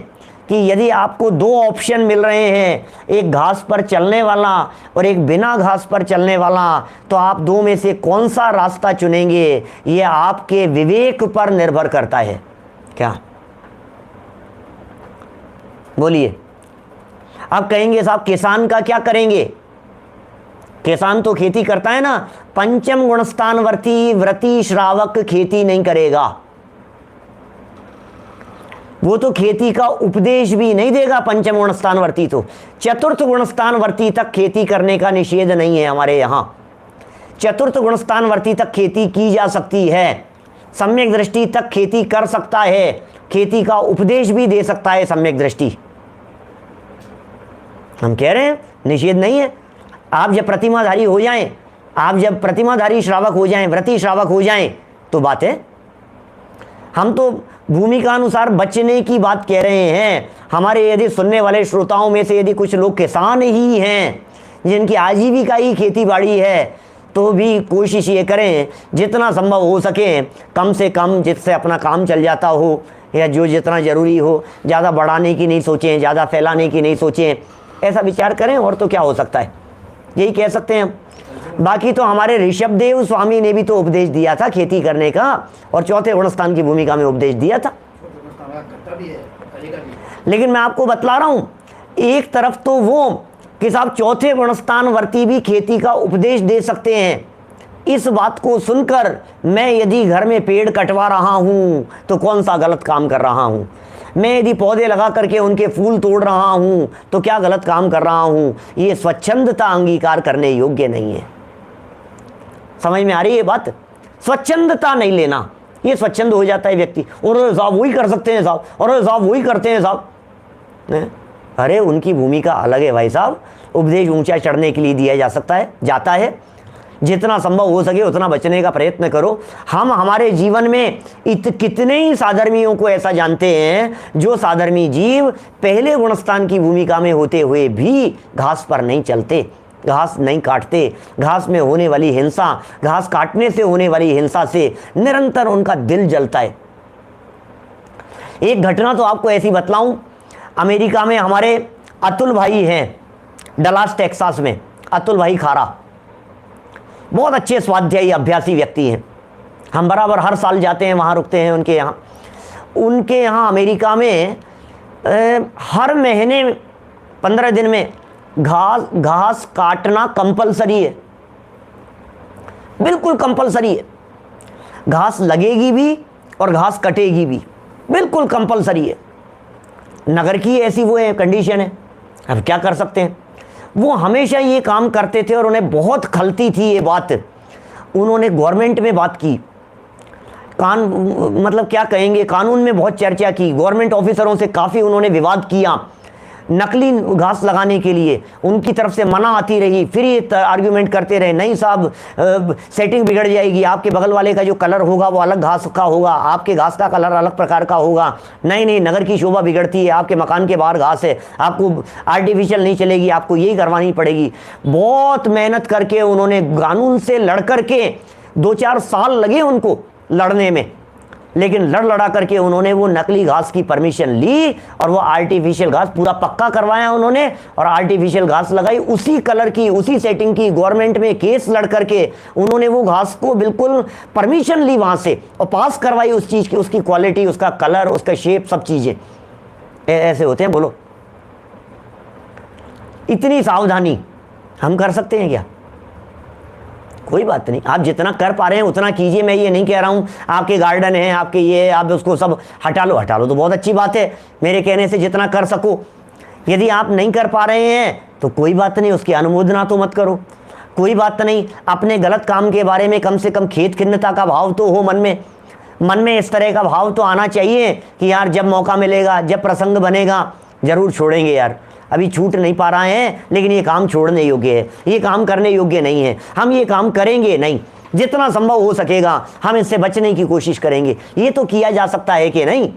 कि यदि आपको 2 ऑप्शन मिल रहे हैं, एक घास पर चलने वाला और एक बिना घास पर चलने वाला, तो आप 2 में से कौन सा रास्ता चुनेंगे, ये आपके विवेक पर निर्भर करता है। क्या बोलिए। आप कहेंगे साहब किसान का क्या करेंगे? किसान तो खेती करता है ना, पंचम गुणस्थानवर्ती व्रती श्रावक खेती नहीं करेगा, वो तो खेती का उपदेश भी नहीं देगा। पंचम गुणस्थानवर्ती तो, चतुर्थ गुणस्थानवर्ती तक खेती करने का निषेध नहीं है हमारे यहाँ। चतुर्थ गुणस्थानवर्ती तक खेती की जा सकती है, सम्यक दृष्टि तक खेती कर सकता है, खेती का उपदेश भी दे सकता है सम्यक दृष्टि। हम कह रहे हैं निषेध नहीं है। आप जब प्रतिमाधारी हो जाएं, आप जब प्रतिमाधारी श्रावक हो जाएं, व्रती श्रावक हो जाएं, तो बात है। हम तो भूमिका अनुसार बचने की बात कह रहे हैं। हमारे यदि सुनने वाले श्रोताओं में से यदि कुछ लोग किसान ही हैं, जिनकी आजीविका ही खेती बाड़ी है, तो भी कोशिश ये करें जितना संभव हो सके कम से कम, जिससे अपना काम चल जाता हो, या जो जितना ज़रूरी हो, ज़्यादा बढ़ाने की नहीं सोचें, ज़्यादा फैलाने की नहीं सोचें, ऐसा विचार करें। और तो क्या हो सकता है, यही कह सकते हैं हम। बाकी तो हमारे ऋषभदेव स्वामी ने भी तो उपदेश दिया था खेती करने का, और चौथे गुणस्थान की भूमिका में उपदेश दिया था। लेकिन मैं आपको बतला रहा हूं, एक तरफ तो वो कि साहब चौथे गुणस्थान वर्ती भी खेती का उपदेश दे सकते हैं। इस बात को सुनकर मैं यदि घर में पेड़ कटवा रहा हूं तो कौन सा गलत काम कर रहा हूं, मैं यदि पौधे लगा करके उनके फूल तोड़ रहा हूं तो क्या गलत काम कर रहा हूं, ये स्वच्छंदता अंगीकार करने योग्य नहीं है। समझ में आ रही है बात? स्वच्छंदता नहीं लेना, ये स्वच्छंद हो जाता है व्यक्ति, और साहब वही कर सकते हैं साहब, और साहब वही करते हैं साहब। अरे उनकी भूमिका अलग है भाई साहब, उपदेश ऊंचा चढ़ने के लिए दिया जा सकता है, जाता है। जितना संभव हो सके उतना बचने का प्रयत्न करो। हम हमारे जीवन में कितने ही साधर्मियों को ऐसा जानते हैं जो साधर्मी जीव पहले गुणस्थान की भूमिका में होते हुए भी घास पर नहीं चलते, घास नहीं काटते, घास में होने वाली हिंसा, घास काटने से होने वाली हिंसा से निरंतर उनका दिल जलता है। एक घटना तो आपको ऐसी बतलाऊं, अमेरिका में हमारे अतुल भाई हैं, डलास टेक्सास में, अतुल भाई खारा, बहुत अच्छे स्वाध्यायी अभ्यासी व्यक्ति हैं। हम बराबर हर साल जाते हैं वहाँ, रुकते हैं उनके यहाँ अमेरिका में हर महीने 15 दिन में घास काटना कंपलसरी है, बिल्कुल कंपलसरी है। घास लगेगी भी और घास कटेगी भी, बिल्कुल कंपलसरी है। नगर की ऐसी वो है, कंडीशन है, अब क्या कर सकते हैं। वो हमेशा ये काम करते थे और उन्हें बहुत खलती थी ये बात। उन्होंने गवर्नमेंट में बात की, मतलब क्या कहेंगे, कानून में बहुत चर्चा की, गवर्नमेंट ऑफिसरों से काफ़ी उन्होंने विवाद किया नकली घास लगाने के लिए। उनकी तरफ से मना आती रही, फिर ये आर्ग्यूमेंट करते रहे, नहीं साहब सेटिंग बिगड़ जाएगी, आपके बगल वाले का जो कलर होगा वो अलग घास का होगा, आपके घास का कलर अलग प्रकार का होगा, नहीं नगर की शोभा बिगड़ती है, आपके मकान के बाहर घास है, आपको आर्टिफिशियल नहीं चलेगी, आपको यही करवानी पड़ेगी। बहुत मेहनत करके उन्होंने कानून से लड़ करके 2-4 साल लगे उनको लड़ने में, लेकिन लड़ा करके उन्होंने वो नकली घास की परमिशन ली और वो आर्टिफिशियल घास पूरा पक्का करवाया उन्होंने, और आर्टिफिशियल घास लगाई उसी कलर की, उसी सेटिंग की। गवर्नमेंट में केस लड़ करके उन्होंने वो घास को बिल्कुल परमिशन ली वहाँ से और पास करवाई उस चीज़ की, उसकी क्वालिटी, उसका कलर, उसका शेप, सब चीज़ें। ऐसे होते हैं, बोलो इतनी सावधानी हम कर सकते हैं क्या? कोई बात नहीं, आप जितना कर पा रहे हैं उतना कीजिए। मैं ये नहीं कह रहा हूँ आपके गार्डन है, आपके ये, आप उसको सब हटा लो तो बहुत अच्छी बात है, मेरे कहने से जितना कर सको। यदि आप नहीं कर पा रहे हैं तो कोई बात नहीं, उसकी अनुमोदना तो मत करो, कोई बात नहीं। अपने गलत काम के बारे में कम से कम खेद खिन्नता का भाव तो हो मन में इस तरह का भाव तो आना चाहिए कि यार जब मौका मिलेगा, जब प्रसंग बनेगा, ज़रूर छोड़ेंगे यार। अभी छूट नहीं पा रहा है, लेकिन ये काम छोड़ने योग्य है, ये काम करने योग्य नहीं है, हम ये काम करेंगे नहीं, जितना संभव हो सकेगा हम इससे बचने की कोशिश करेंगे। ये तो किया जा सकता है कि नहीं?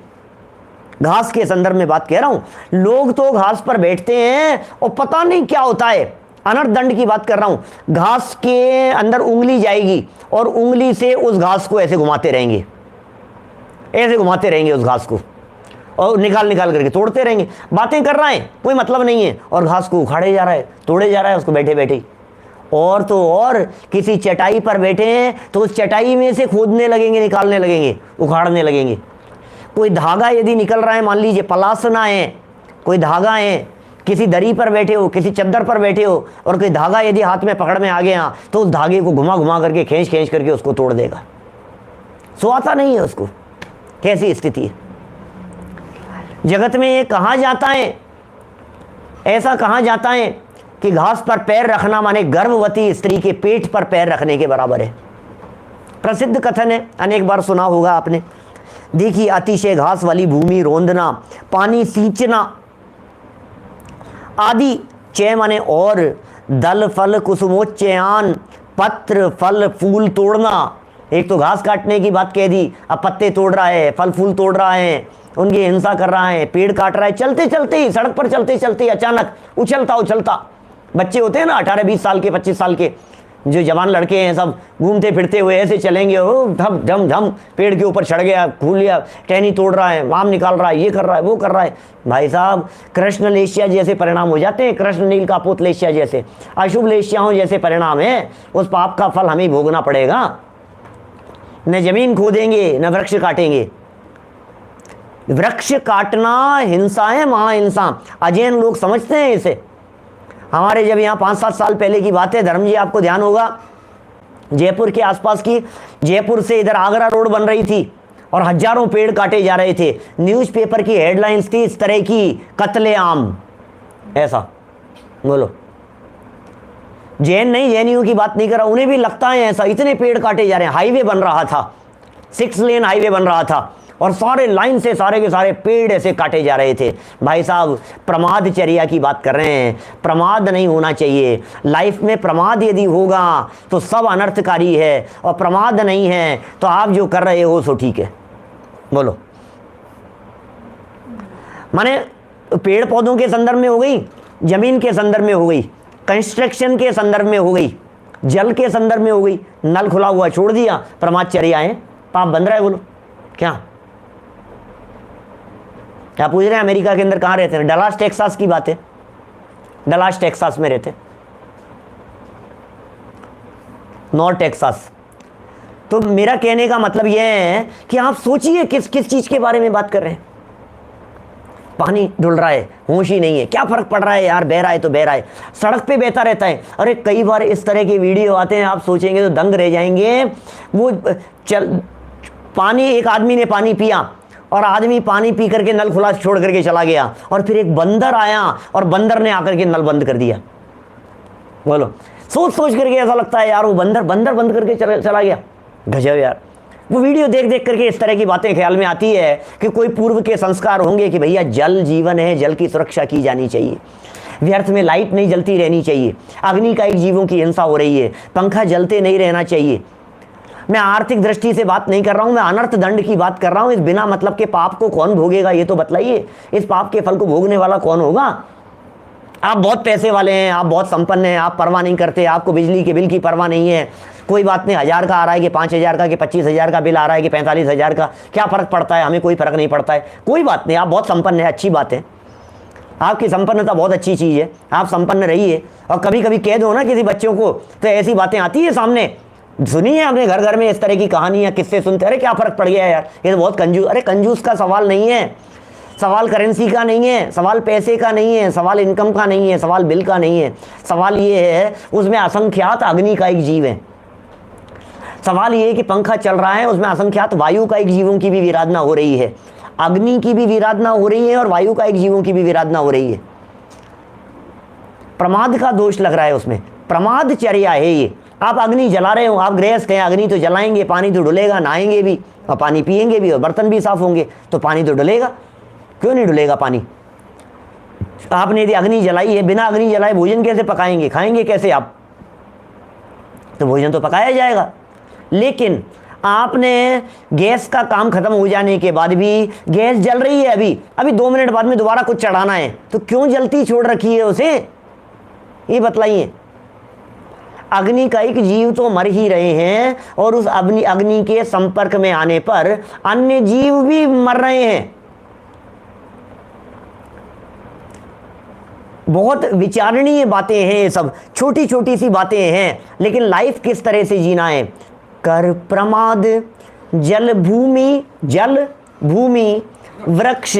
घास के संदर्भ में बात कह रहा हूं। लोग तो घास पर बैठते हैं और पता नहीं क्या होता है, अनर्थ दंड की बात कर रहा हूं। घास के अंदर उंगली जाएगी और उंगली से उस घास को ऐसे घुमाते रहेंगे उस घास को, और निकाल करके तोड़ते रहेंगे। बातें कर रहा है, कोई मतलब नहीं है, और घास को उखाड़े जा रहा है, तोड़े जा रहा है उसको बैठे बैठे। और तो और किसी चटाई पर बैठे हैं तो उस चटाई में से खोदने लगेंगे, निकालने लगेंगे, उखाड़ने लगेंगे। कोई धागा यदि निकल रहा है, मान लीजिए पलासना है, कोई धागा है, किसी दरी पर बैठे हो, किसी चद्दर पर बैठे हो, और कोई धागा यदि हाथ में पकड़ में आ गया तो उस धागे को घुमा करके खींच करके उसको तोड़ देगा। सोता नहीं है उसको। कैसी स्थिति है जगत में? ये कहा जाता है, ऐसा कहा जाता है कि घास पर पैर रखना माने गर्भवती स्त्री के पेट पर पैर रखने के बराबर है। प्रसिद्ध कथन है, अनेक बार सुना होगा आपने। देखिए, अतिशय घास वाली भूमि रोंदना, पानी सींचना आदि, चय माने और, दल फल कुसुमोच्चयान, पत्र फल फूल तोड़ना। एक तो घास काटने की बात कह दी, अब पत्ते तोड़ रहा है, फल फूल तोड़ रहा है, उनकी हिंसा कर रहा है, पेड़ काट रहा है, चलते ही सड़क पर चलते अचानक उछलता बच्चे होते हैं ना 18-20 साल के, 25 साल के, जो जवान लड़के हैं, सब घूमते फिरते हुए ऐसे चलेंगे, ओ धम धम धम, पेड़ के ऊपर चढ़ गया, खूल लिया, टहनी तोड़ रहा है, आम निकाल रहा है, ये कर रहा है, वो कर रहा है। भाई साहब, कृष्ण लेशिया जैसे परिणाम हो जाते हैं, कृष्ण नील का पोत लेशिया जैसे, अशुभ लेशियाओं जैसे परिणाम है। उस पाप का फल हमें भोगना पड़ेगा। न जमीन खोदेंगे, न वृक्ष काटेंगे। वृक्ष काटना हिंसा है, महाहिंसा। अजैन लोग समझते हैं इसे। हमारे जब यहाँ 5-7 साल पहले की बात है, धर्म जी आपको ध्यान होगा, जयपुर के आसपास की, जयपुर से इधर आगरा रोड बन रही थी और हजारों पेड़ काटे जा रहे थे। न्यूज़पेपर की हेडलाइंस थी इस तरह की, कत्लेआम। ऐसा बोलो, जैन नहीं, जैनियों की बात नहीं कर रहा, उन्हें भी लगता है ऐसा, इतने पेड़ काटे जा रहे हैं। हाईवे बन रहा था, 6 लेन हाईवे बन रहा था और सारे लाइन से सारे के सारे पेड़ ऐसे काटे जा रहे थे। भाई साहब, प्रमादचर्या की बात कर रहे हैं, प्रमाद नहीं होना चाहिए। लाइफ में प्रमाद यदि होगा तो सब अनर्थकारी है, और प्रमाद नहीं है तो आप जो कर रहे हो सो ठीक है। बोलो, माने पेड़ पौधों के संदर्भ में हो गई, जमीन के संदर्भ में हो गई, कंस्ट्रक्शन के संदर्भ में हो गई, जल के संदर्भ में हो गई। नल खुला हुआ छोड़ दिया, प्रमादचर्या है, पाप बन रहा है। बोलो क्या? आप पूछ रहे हैं अमेरिका के अंदर कहाँ रहते हैं? डलास टेक्सास की बात है, डलास टेक्सास में रहते, नॉर्थ टेक्सास। तो मेरा कहने का मतलब यह है कि आप सोचिए किस किस चीज़ के बारे में बात कर रहे हैं। पानी धुल रहा है, होश ही नहीं है, क्या फर्क पड़ रहा है यार, बह रहा है तो बह रहा है, सड़क पे बहता रहता है। अरे कई बार इस तरह के वीडियो आते हैं, आप सोचेंगे तो दंग रह जाएंगे। वो पानी, एक आदमी ने पानी पिया और आदमी पानी पी करके नल खुला छोड़ करके चला गया, और फिर एक बंदर आया और बंदर ने आकर के नल बंद कर दिया। बोलो, सोच सोच करके ऐसा लगता है यार वो बंदर बंद करके चला गया। गजब यार। वो वीडियो देख देख करके इस तरह की बातें ख्याल में आती है कि कोई पूर्व के संस्कार होंगे कि भैया जल जीवन है, जल की सुरक्षा की जानी चाहिए, व्यर्थ में लाइट नहीं जलती रहनी चाहिए, अग्नि का एक जीवों की हिंसा हो रही है, पंखा जलते नहीं रहना चाहिए। मैं आर्थिक दृष्टि से बात नहीं कर रहा हूं, मैं अनर्थ दंड की बात कर रहा हूं। इस बिना मतलब के पाप को कौन भोगेगा ये तो बतलाइए, इस पाप के फल को भोगने वाला कौन होगा? आप बहुत पैसे वाले हैं, आप बहुत संपन्न हैं, आप परवाह नहीं करते, आपको बिजली के बिल की परवाह नहीं है, कोई बात नहीं, 1000 का आ रहा है कि 5000 का कि 25000 का बिल आ रहा है कि 45000 का, क्या फ़र्क पड़ता है, हमें कोई फ़र्क नहीं पड़ता है। कोई बात नहीं, आप बहुत संपन्न है, अच्छी बात है, आपकी संपन्नता बहुत अच्छी चीज़ है, आप संपन्न रहिए। और कभी कभी कह दो ना किसी बच्चों को, तो ऐसी बातें आती है सामने, सुनिए अपने घर घर में इस तरह की कहानियाँ किस्से सुनते, अरे क्या फ़र्क पड़ गया यार, ये तो बहुत कंजूस। अरे कंजूस का सवाल नहीं है, सवाल करेंसी का नहीं है, सवाल पैसे का नहीं है, सवाल इनकम का नहीं है, सवाल बिल का नहीं है, सवाल ये है उसमें असंख्यात अग्नि का एक जीव है। सवाल ये है कि पंखा चल रहा है, उसमें असंख्यात वायु का एक जीवों की भी विराधना हो रही है, अग्नि की भी विराधना हो रही है और वायु का एक जीवों की भी विराधना हो रही है। प्रमाद का दोष लग रहा है उसमें, प्रमादचर्या है ये। आप अग्नि जला रहे हो, आप गृहस्थ हैं, अग्नि तो जलाएंगे, पानी तो डुलेगा, नहाएंगे भी और पानी पिएंगे भी और बर्तन भी साफ होंगे, तो पानी तो डुलेगा, क्यों नहीं डुलेगा पानी? आपने यदि अग्नि जलाई है, बिना अग्नि जलाए भोजन कैसे पकाएंगे, खाएंगे कैसे आप? तो भोजन तो पकाया जाएगा। लेकिन आपने गैस का काम खत्म हो जाने के बाद भी गैस जल रही है, अभी 2 मिनट बाद में दोबारा कुछ चढ़ाना है, तो क्यों जलती छोड़ रखी है उसे, ये बतलाइए। अग्नि का एक जीव तो मर ही रहे हैं और उस अग्नि के संपर्क में आने पर अन्य जीव भी मर रहे हैं। बहुत विचारणीय बातें हैं ये सब, छोटी छोटी सी बातें हैं, लेकिन लाइफ किस तरह से जीना है। कर प्रमाद जल भूमि वृक्ष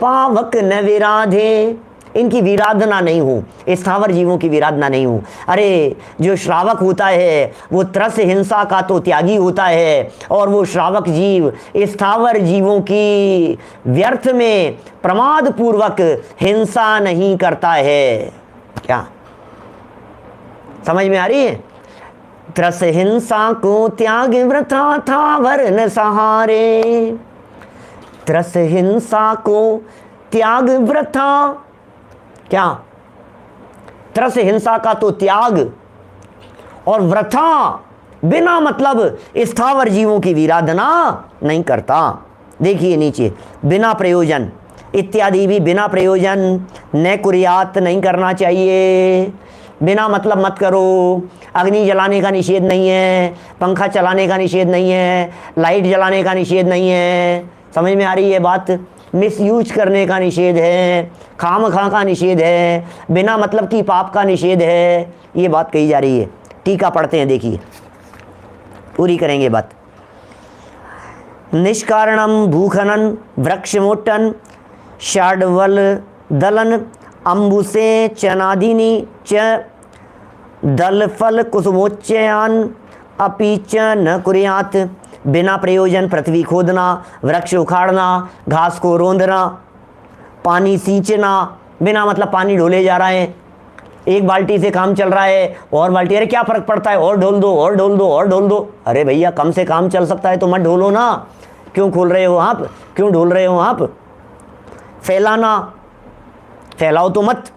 पावक न विराधे, इनकी विराधना नहीं हो, स्थावर जीवों की विराधना नहीं हो। अरे जो श्रावक होता है वो त्रस हिंसा का तो त्यागी होता है, और वो श्रावक जीव स्थावर जीवों की व्यर्थ में प्रमाद पूर्वक हिंसा नहीं करता है। क्या समझ में आ रही है? त्रस हिंसा को त्याग वृथा था वर्ण सहारे, त्रस हिंसा को त्याग वृथा, क्या? त्रस हिंसा का तो त्याग और वृथा बिना मतलब स्थावर जीवों की विराधना नहीं करता। देखिए नीचे, बिना प्रयोजन इत्यादि भी बिना प्रयोजन न कुर्यात नहीं करना चाहिए। बिना मतलब मत करो। अग्नि जलाने का निषेध नहीं है, पंखा चलाने का निषेध नहीं है, लाइट जलाने का निषेध नहीं है। समझ में आ रही है बात? मिसयूज करने का निषेध है, खामखा का निषेध है, बिना मतलब की पाप का निषेध है, ये बात कही जा रही है। टीका पढ़ते हैं, देखिए पूरी करेंगे बात। निष्कारणम भूखनन वृक्षमोट्टन षाड्वल दलन अम्बुसे चनादिनी च दल फल कुसुमोच्चयान अपि च न कुर्यात। बिना प्रयोजन पृथ्वी खोदना, वृक्ष उखाड़ना, घास को रोंदना, पानी सींचना, बिना मतलब पानी ढोले जा रहा है, एक बाल्टी से काम चल रहा है और बाल्टी, अरे क्या फ़र्क पड़ता है, और ढोल दो और ढोल दो और ढोल दो। अरे भैया कम से काम चल सकता है तो मत ढोलो ना, क्यों खोल रहे हो आप, क्यों ढोल रहे हो आप? फैलाना, फैलाओ तो मत।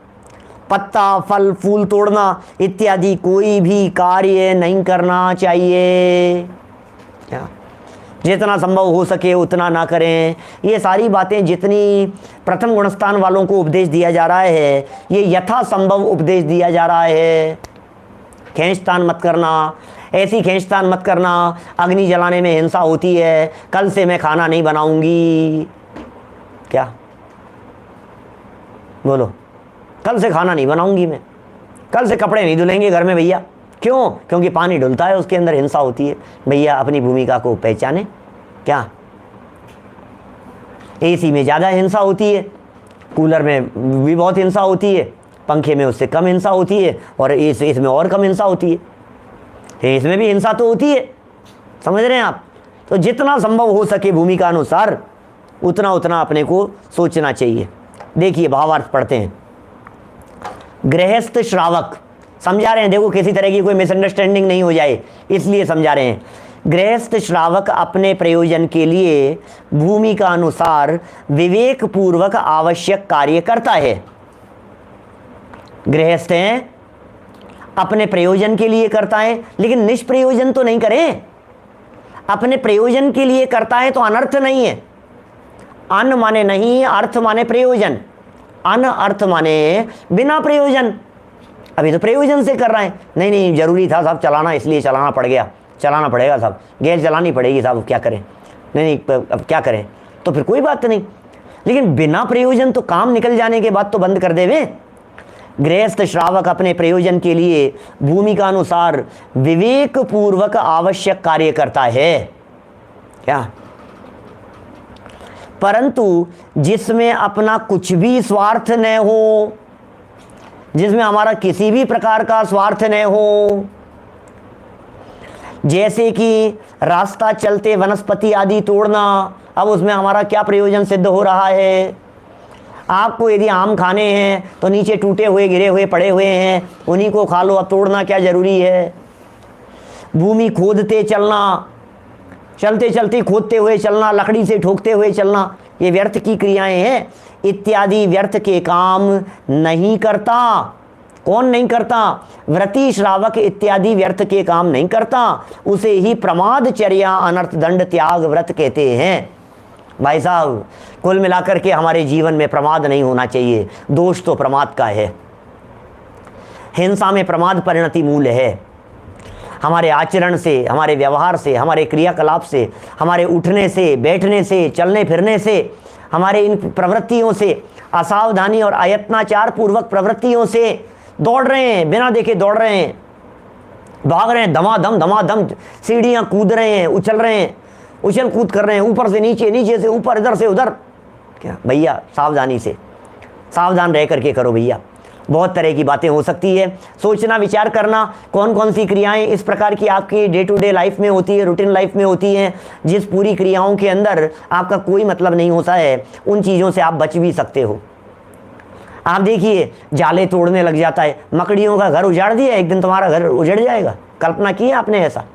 पत्ता फल फूल तोड़ना इत्यादि कोई भी कार्य नहीं करना चाहिए। क्या? जितना संभव हो सके उतना ना करें। ये सारी बातें जितनी प्रथम गुणस्थान वालों को उपदेश दिया जा रहा है, ये यथासंभव उपदेश दिया जा रहा है। खींचतान मत करना, ऐसी खींचतान मत करना, अग्नि जलाने में हिंसा होती है, कल से मैं खाना नहीं बनाऊंगी। क्या? बोलो, कल से खाना नहीं बनाऊंगी मैं, कल से कपड़े नहीं धुलेंगे घर में भैया। क्यों? क्योंकि पानी डुलता है, उसके अंदर हिंसा होती है। भैया अपनी भूमिका को पहचाने। क्या एसी में ज़्यादा हिंसा होती है, कूलर में भी बहुत हिंसा होती है, पंखे में उससे कम हिंसा होती है, और इसमें और कम हिंसा होती है। इसमें भी हिंसा तो होती है, समझ रहे हैं आप? तो जितना संभव हो सके भूमिका अनुसार उतना उतना अपने को सोचना चाहिए। देखिए भावार्थ पढ़ते हैं। गृहस्थ श्रावक, समझा रहे हैं, देखो किसी तरह की कोई मिसअंडरस्टैंडिंग नहीं हो जाए इसलिए समझा रहे हैं। गृहस्थ श्रावक अपने प्रयोजन के लिए भूमिका अनुसार विवेक पूर्वक आवश्यक कार्य करता है। गृहस्थ हैं, अपने प्रयोजन के लिए करता है, लेकिन निष्प्रयोजन तो नहीं करें। अपने प्रयोजन के लिए करता है तो अनर्थ नहीं है। अन माने नहीं, अर्थ माने प्रयोजन। अन अर्थ माने बिना प्रयोजन। अभी तो प्रयोजन से कर रहा है, नहीं नहीं जरूरी था साहब चलाना, इसलिए चलाना पड़ गया, चलाना पड़ेगा साहब, गैस चलानी पड़ेगी साहब, क्या करें, नहीं अब क्या करें, तो फिर कोई बात नहीं। लेकिन बिना प्रयोजन तो काम निकल जाने के बाद तो बंद कर देवे। गृहस्थ श्रावक अपने प्रयोजन के लिए भूमिका अनुसार विवेक पूर्वक आवश्यक कार्य करता है। क्या? परंतु जिसमें अपना कुछ भी स्वार्थ न हो, जिसमें हमारा किसी भी प्रकार का स्वार्थ न हो, जैसे कि रास्ता चलते वनस्पति आदि तोड़ना, अब उसमें हमारा क्या प्रयोजन सिद्ध हो रहा है? आपको यदि आम खाने हैं तो नीचे टूटे हुए गिरे हुए पड़े हुए हैं, उन्हीं को खा लो, अब तोड़ना क्या जरूरी है? भूमि खोदते चलना, चलते चलते खोदते हुए चलना, लकड़ी से ठोकते हुए चलना, ये व्यर्थ की क्रियाएं हैं। इत्यादि व्यर्थ के काम नहीं करता। कौन नहीं करता? व्रती श्रावक इत्यादि व्यर्थ के काम नहीं करता, उसे ही प्रमादचर्या अनर्थ दंड त्याग व्रत कहते हैं। भाई साहब कुल मिलाकर के हमारे जीवन में प्रमाद नहीं होना चाहिए। दोष तो प्रमाद का है, हिंसा में प्रमाद परिणति मूल है। हमारे आचरण से, हमारे व्यवहार से, हमारे क्रियाकलाप से, हमारे उठने से, बैठने से, चलने फिरने से, हमारे इन प्रवृत्तियों से, असावधानी और अयत्नाचार पूर्वक प्रवृत्तियों से दौड़ रहे हैं, बिना देखे दौड़ रहे हैं, भाग रहे हैं, धमाधम सीढ़ियां कूद रहे हैं, उछल रहे हैं, उछल कूद कर रहे हैं, ऊपर से नीचे, नीचे से ऊपर, इधर से उधर। क्या भैया सावधानी से, सावधान रह करके करो भैया। बहुत तरह की बातें हो सकती है, सोचना विचार करना कौन कौन सी क्रियाएं इस प्रकार की आपकी डे टू डे लाइफ में होती है, रूटीन लाइफ में होती हैं, जिस पूरी क्रियाओं के अंदर आपका कोई मतलब नहीं होता है, उन चीज़ों से आप बच भी सकते हो। आप देखिए जाले तोड़ने लग जाता है, मकड़ियों का घर उजाड़ दिया, एक दिन तुम्हारा घर उजड़ जाएगा। कल्पना की है आपने ऐसा?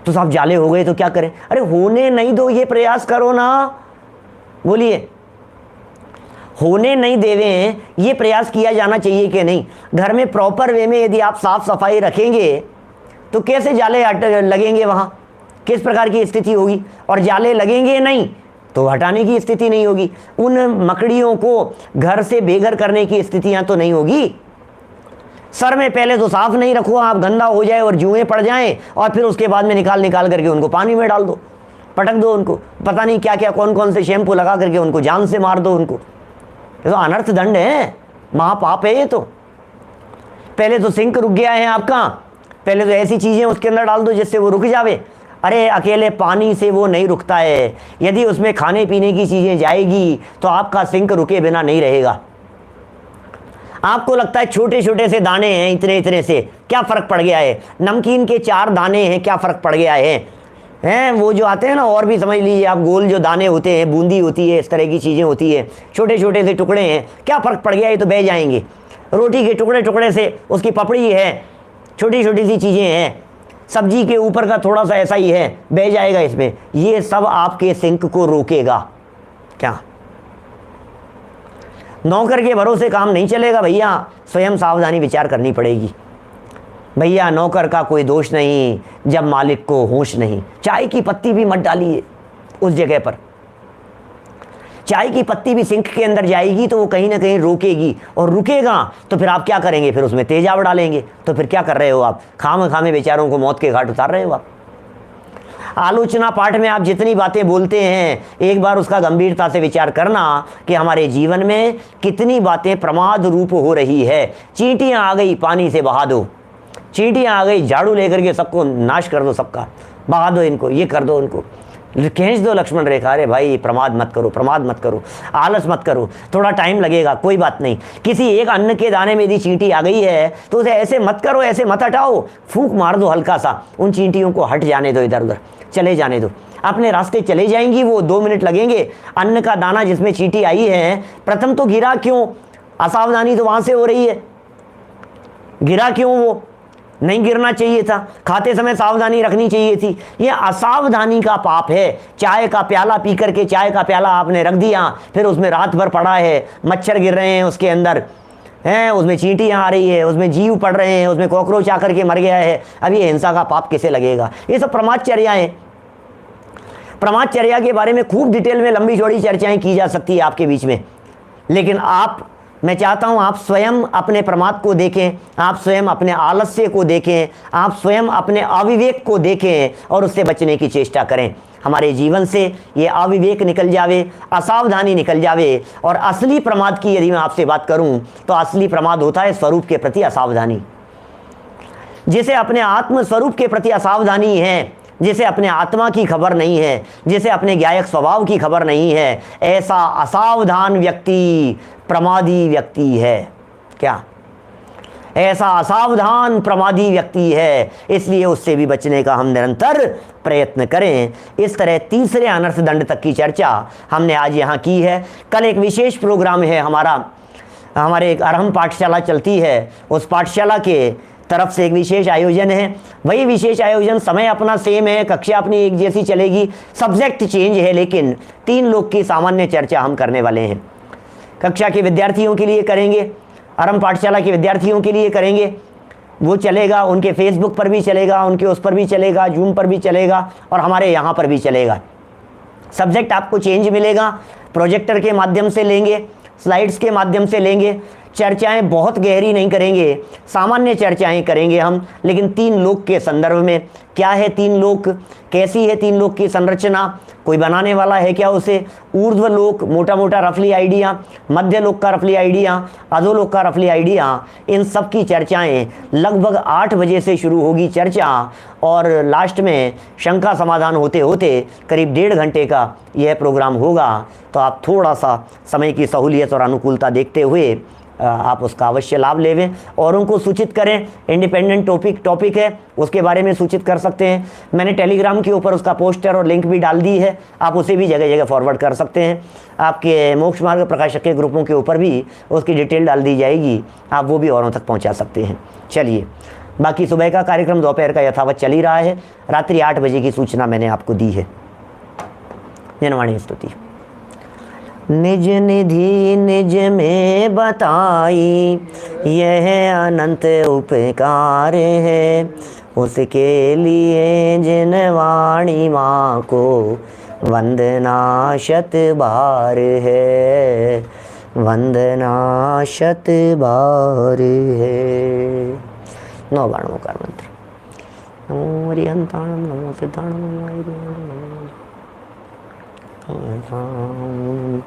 तो साहब जाले हो गए तो क्या करें? अरे होने नहीं दो, ये प्रयास करो ना। बोलिए, होने नहीं देवे, ये प्रयास किया जाना चाहिए कि नहीं? घर में प्रॉपर वे में यदि आप साफ सफाई रखेंगे तो कैसे जाले लगेंगे वहाँ? किस प्रकार की स्थिति होगी? और जाले लगेंगे नहीं तो हटाने की स्थिति नहीं होगी, उन मकड़ियों को घर से बेघर करने की स्थितियाँ तो नहीं होगी। सर में पहले तो साफ नहीं रखो आप, गंदा हो जाए और जुएँ पड़ जाएं, और फिर उसके बाद में निकाल करके उनको पानी में डाल दो, पटक दो उनको, पता नहीं क्या क्या कौन कौन से शैम्पू लगा करके उनको जान से मार दो उनको। ये तो अनर्थ दंड है, महापाप है ये तो। पहले तो सिंक रुक गया है आपका, पहले तो ऐसी चीज़ें उसके अंदर डाल दो जिससे वो रुक जावे। अरे अकेले पानी से वो नहीं रुकता है, यदि उसमें खाने पीने की चीज़ें जाएगी तो आपका सिंक रुके बिना नहीं रहेगा। आपको लगता है छोटे छोटे से दाने हैं, इतने इतने से क्या फ़र्क पड़ गया है? नमकीन के 4 दाने हैं, क्या फ़र्क पड़ गया है? वो जो आते हैं ना, और भी समझ लीजिए आप, गोल जो दाने होते हैं, बूंदी होती है, इस तरह की चीज़ें होती है, छोटे छोटे से टुकड़े हैं, क्या फ़र्क पड़ गया? ये तो बह जाएंगे। रोटी के टुकड़े टुकड़े से उसकी पपड़ी है, छोटी छोटी सी चीज़ें हैं, सब्जी के ऊपर का थोड़ा सा ऐसा ही है, बह जाएगा इसमें। ये सब आपके सिंक को रोकेगा। क्या नौकर के भरोसे काम नहीं चलेगा भैया, स्वयं सावधानी विचार करनी पड़ेगी भैया। नौकर का कोई दोष नहीं जब मालिक को होश नहीं। चाय की पत्ती भी मत डालिए उस जगह पर, चाय की पत्ती भी सिंक के अंदर जाएगी तो वो कहीं ना कहीं रोकेगी, और रुकेगा तो फिर आप क्या करेंगे? फिर उसमें तेजाब डालेंगे, तो फिर क्या कर रहे हो आप? खामे खामे बेचारों को मौत के घाट उतार रहे हो आप। आलोचना पाठ में आप जितनी बातें बोलते हैं एक बार उसका गंभीरता से विचार करना कि हमारे जीवन में कितनी बातें प्रमाद रूप हो रही है। चींटियां आ गई, पानी से बहा दो। चींटियां आ गई, झाड़ू लेकर के सबको नाश कर दो, सबका बहा दो, इनको ये कर दो, उनको खींच दो लक्ष्मण रेखा। अरे भाई प्रमाद मत करो, प्रमाद मत करो, आलस मत करो, थोड़ा टाइम लगेगा, कोई बात नहीं। किसी एक अन्न के दाने में यदि चींटी आ गई है तो उसे ऐसे मत करो, ऐसे मत हटाओ, फूंक मार दो हल्का सा, उन चींटियों को हट जाने दो, इधर उधर चले जाने दो, अपने रास्ते चले जाएंगी वो। 2 मिनट लगेंगे। अन्न का दाना जिसमें चींटी आई है, प्रथम तो गिरा क्यों? असावधानी तो वहां से हो रही है। गिरा क्यों? वो नहीं गिरना चाहिए था, खाते समय सावधानी रखनी चाहिए थी। ये असावधानी का पाप है। चाय का प्याला पी करके, चाय का प्याला आपने रख दिया, फिर उसमें रात भर पड़ा है, मच्छर गिर रहे हैं उसके अंदर हैं, उसमें चींटियां आ रही है, उसमें जीव पड़ रहे हैं, उसमें कॉकरोच आकर के मर गया है। अब ये हिंसा का पाप कैसे लगेगा? ये सब प्रमादचर्याएं। प्रमादचर्या के बारे में खूब डिटेल में लंबी चौड़ी चर्चाएं की जा सकती है आपके बीच में, लेकिन मैं चाहता हूं आप स्वयं अपने प्रमाद को देखें, आप स्वयं अपने आलस्य को देखें, आप स्वयं अपने अविवेक को देखें और उससे बचने की चेष्टा करें। हमारे जीवन से ये अविवेक निकल जावे, असावधानी निकल जावे। और असली प्रमाद की यदि मैं आपसे बात करूं तो असली प्रमाद होता है स्वरूप के प्रति असावधानी। जिसे अपने आत्म स्वरूप के प्रति असावधानी है, जिसे अपने आत्मा की खबर नहीं है, जिसे अपने ज्ञायक स्वभाव की खबर नहीं है, ऐसा असावधान व्यक्ति प्रमादी व्यक्ति है। क्या? ऐसा असावधान प्रमादी व्यक्ति है। इसलिए उससे भी बचने का हम निरंतर प्रयत्न करें। इस तरह तीसरे अनर्थ दंड तक की चर्चा हमने आज यहाँ की है। कल एक विशेष प्रोग्राम है हमारे एक अरहम पाठशाला चलती है, उस पाठशाला के तरफ से एक विशेष आयोजन है। वही विशेष आयोजन, समय अपना सेम है, कक्षा अपनी एक जैसी चलेगी, सब्जेक्ट चेंज है, लेकिन 3 लोग की सामान्य चर्चा हम करने वाले हैं। कक्षा के विद्यार्थियों के लिए करेंगे, आरंभ पाठशाला के विद्यार्थियों के लिए करेंगे, वो चलेगा, उनके फेसबुक पर भी चलेगा, उनके उस पर भी चलेगा, जूम पर भी चलेगा और हमारे यहाँ पर भी चलेगा। सब्जेक्ट आपको चेंज मिलेगा, प्रोजेक्टर के माध्यम से लेंगे, स्लाइड्स के माध्यम से लेंगे। चर्चाएं बहुत गहरी नहीं करेंगे, सामान्य चर्चाएं करेंगे हम, लेकिन 3 लोक के संदर्भ में। क्या है 3 लोक? कैसी है 3 लोक की संरचना? कोई बनाने वाला है क्या उसे? ऊर्ध्व लोक, मोटा मोटा रफली आइडिया, मध्य लोक का रफली आइडिया, अधोलोक का रफली आइडिया, इन सब की चर्चाएं लगभग 8 बजे से शुरू होगी चर्चा और लास्ट में शंका समाधान होते होते करीब 1.5 घंटे का यह प्रोग्राम होगा। तो आप थोड़ा सा समय की सहूलियत और अनुकूलता देखते हुए आप उसका अवश्य लाभ लेवें और उनको सूचित करें। इंडिपेंडेंट टॉपिक है, उसके बारे में सूचित कर सकते हैं। मैंने टेलीग्राम के ऊपर उसका पोस्टर और लिंक भी डाल दी है, आप उसे भी जगह जगह फॉरवर्ड कर सकते हैं। आपके मोक्ष मार्ग प्रकाशक के ग्रुपों के ऊपर भी उसकी डिटेल डाल दी जाएगी, आप वो भी औरों तक पहुँचा सकते हैं। चलिए, बाकी सुबह का कार्यक्रम दोपहर का यथावत चल ही रहा है। रात्रि 8 बजे की सूचना मैंने आपको दी है। जनवाणी स्तुति। निज निधि निज में बताई, यह अनंत उपकार है, उसके लिए जिन वाणी माँ को वंदना शत बार है, वंदना शत बार है। 9 बार ओंकार मंत्र। नमो हरिहंताणं, नमो सिद्धाणं, नमो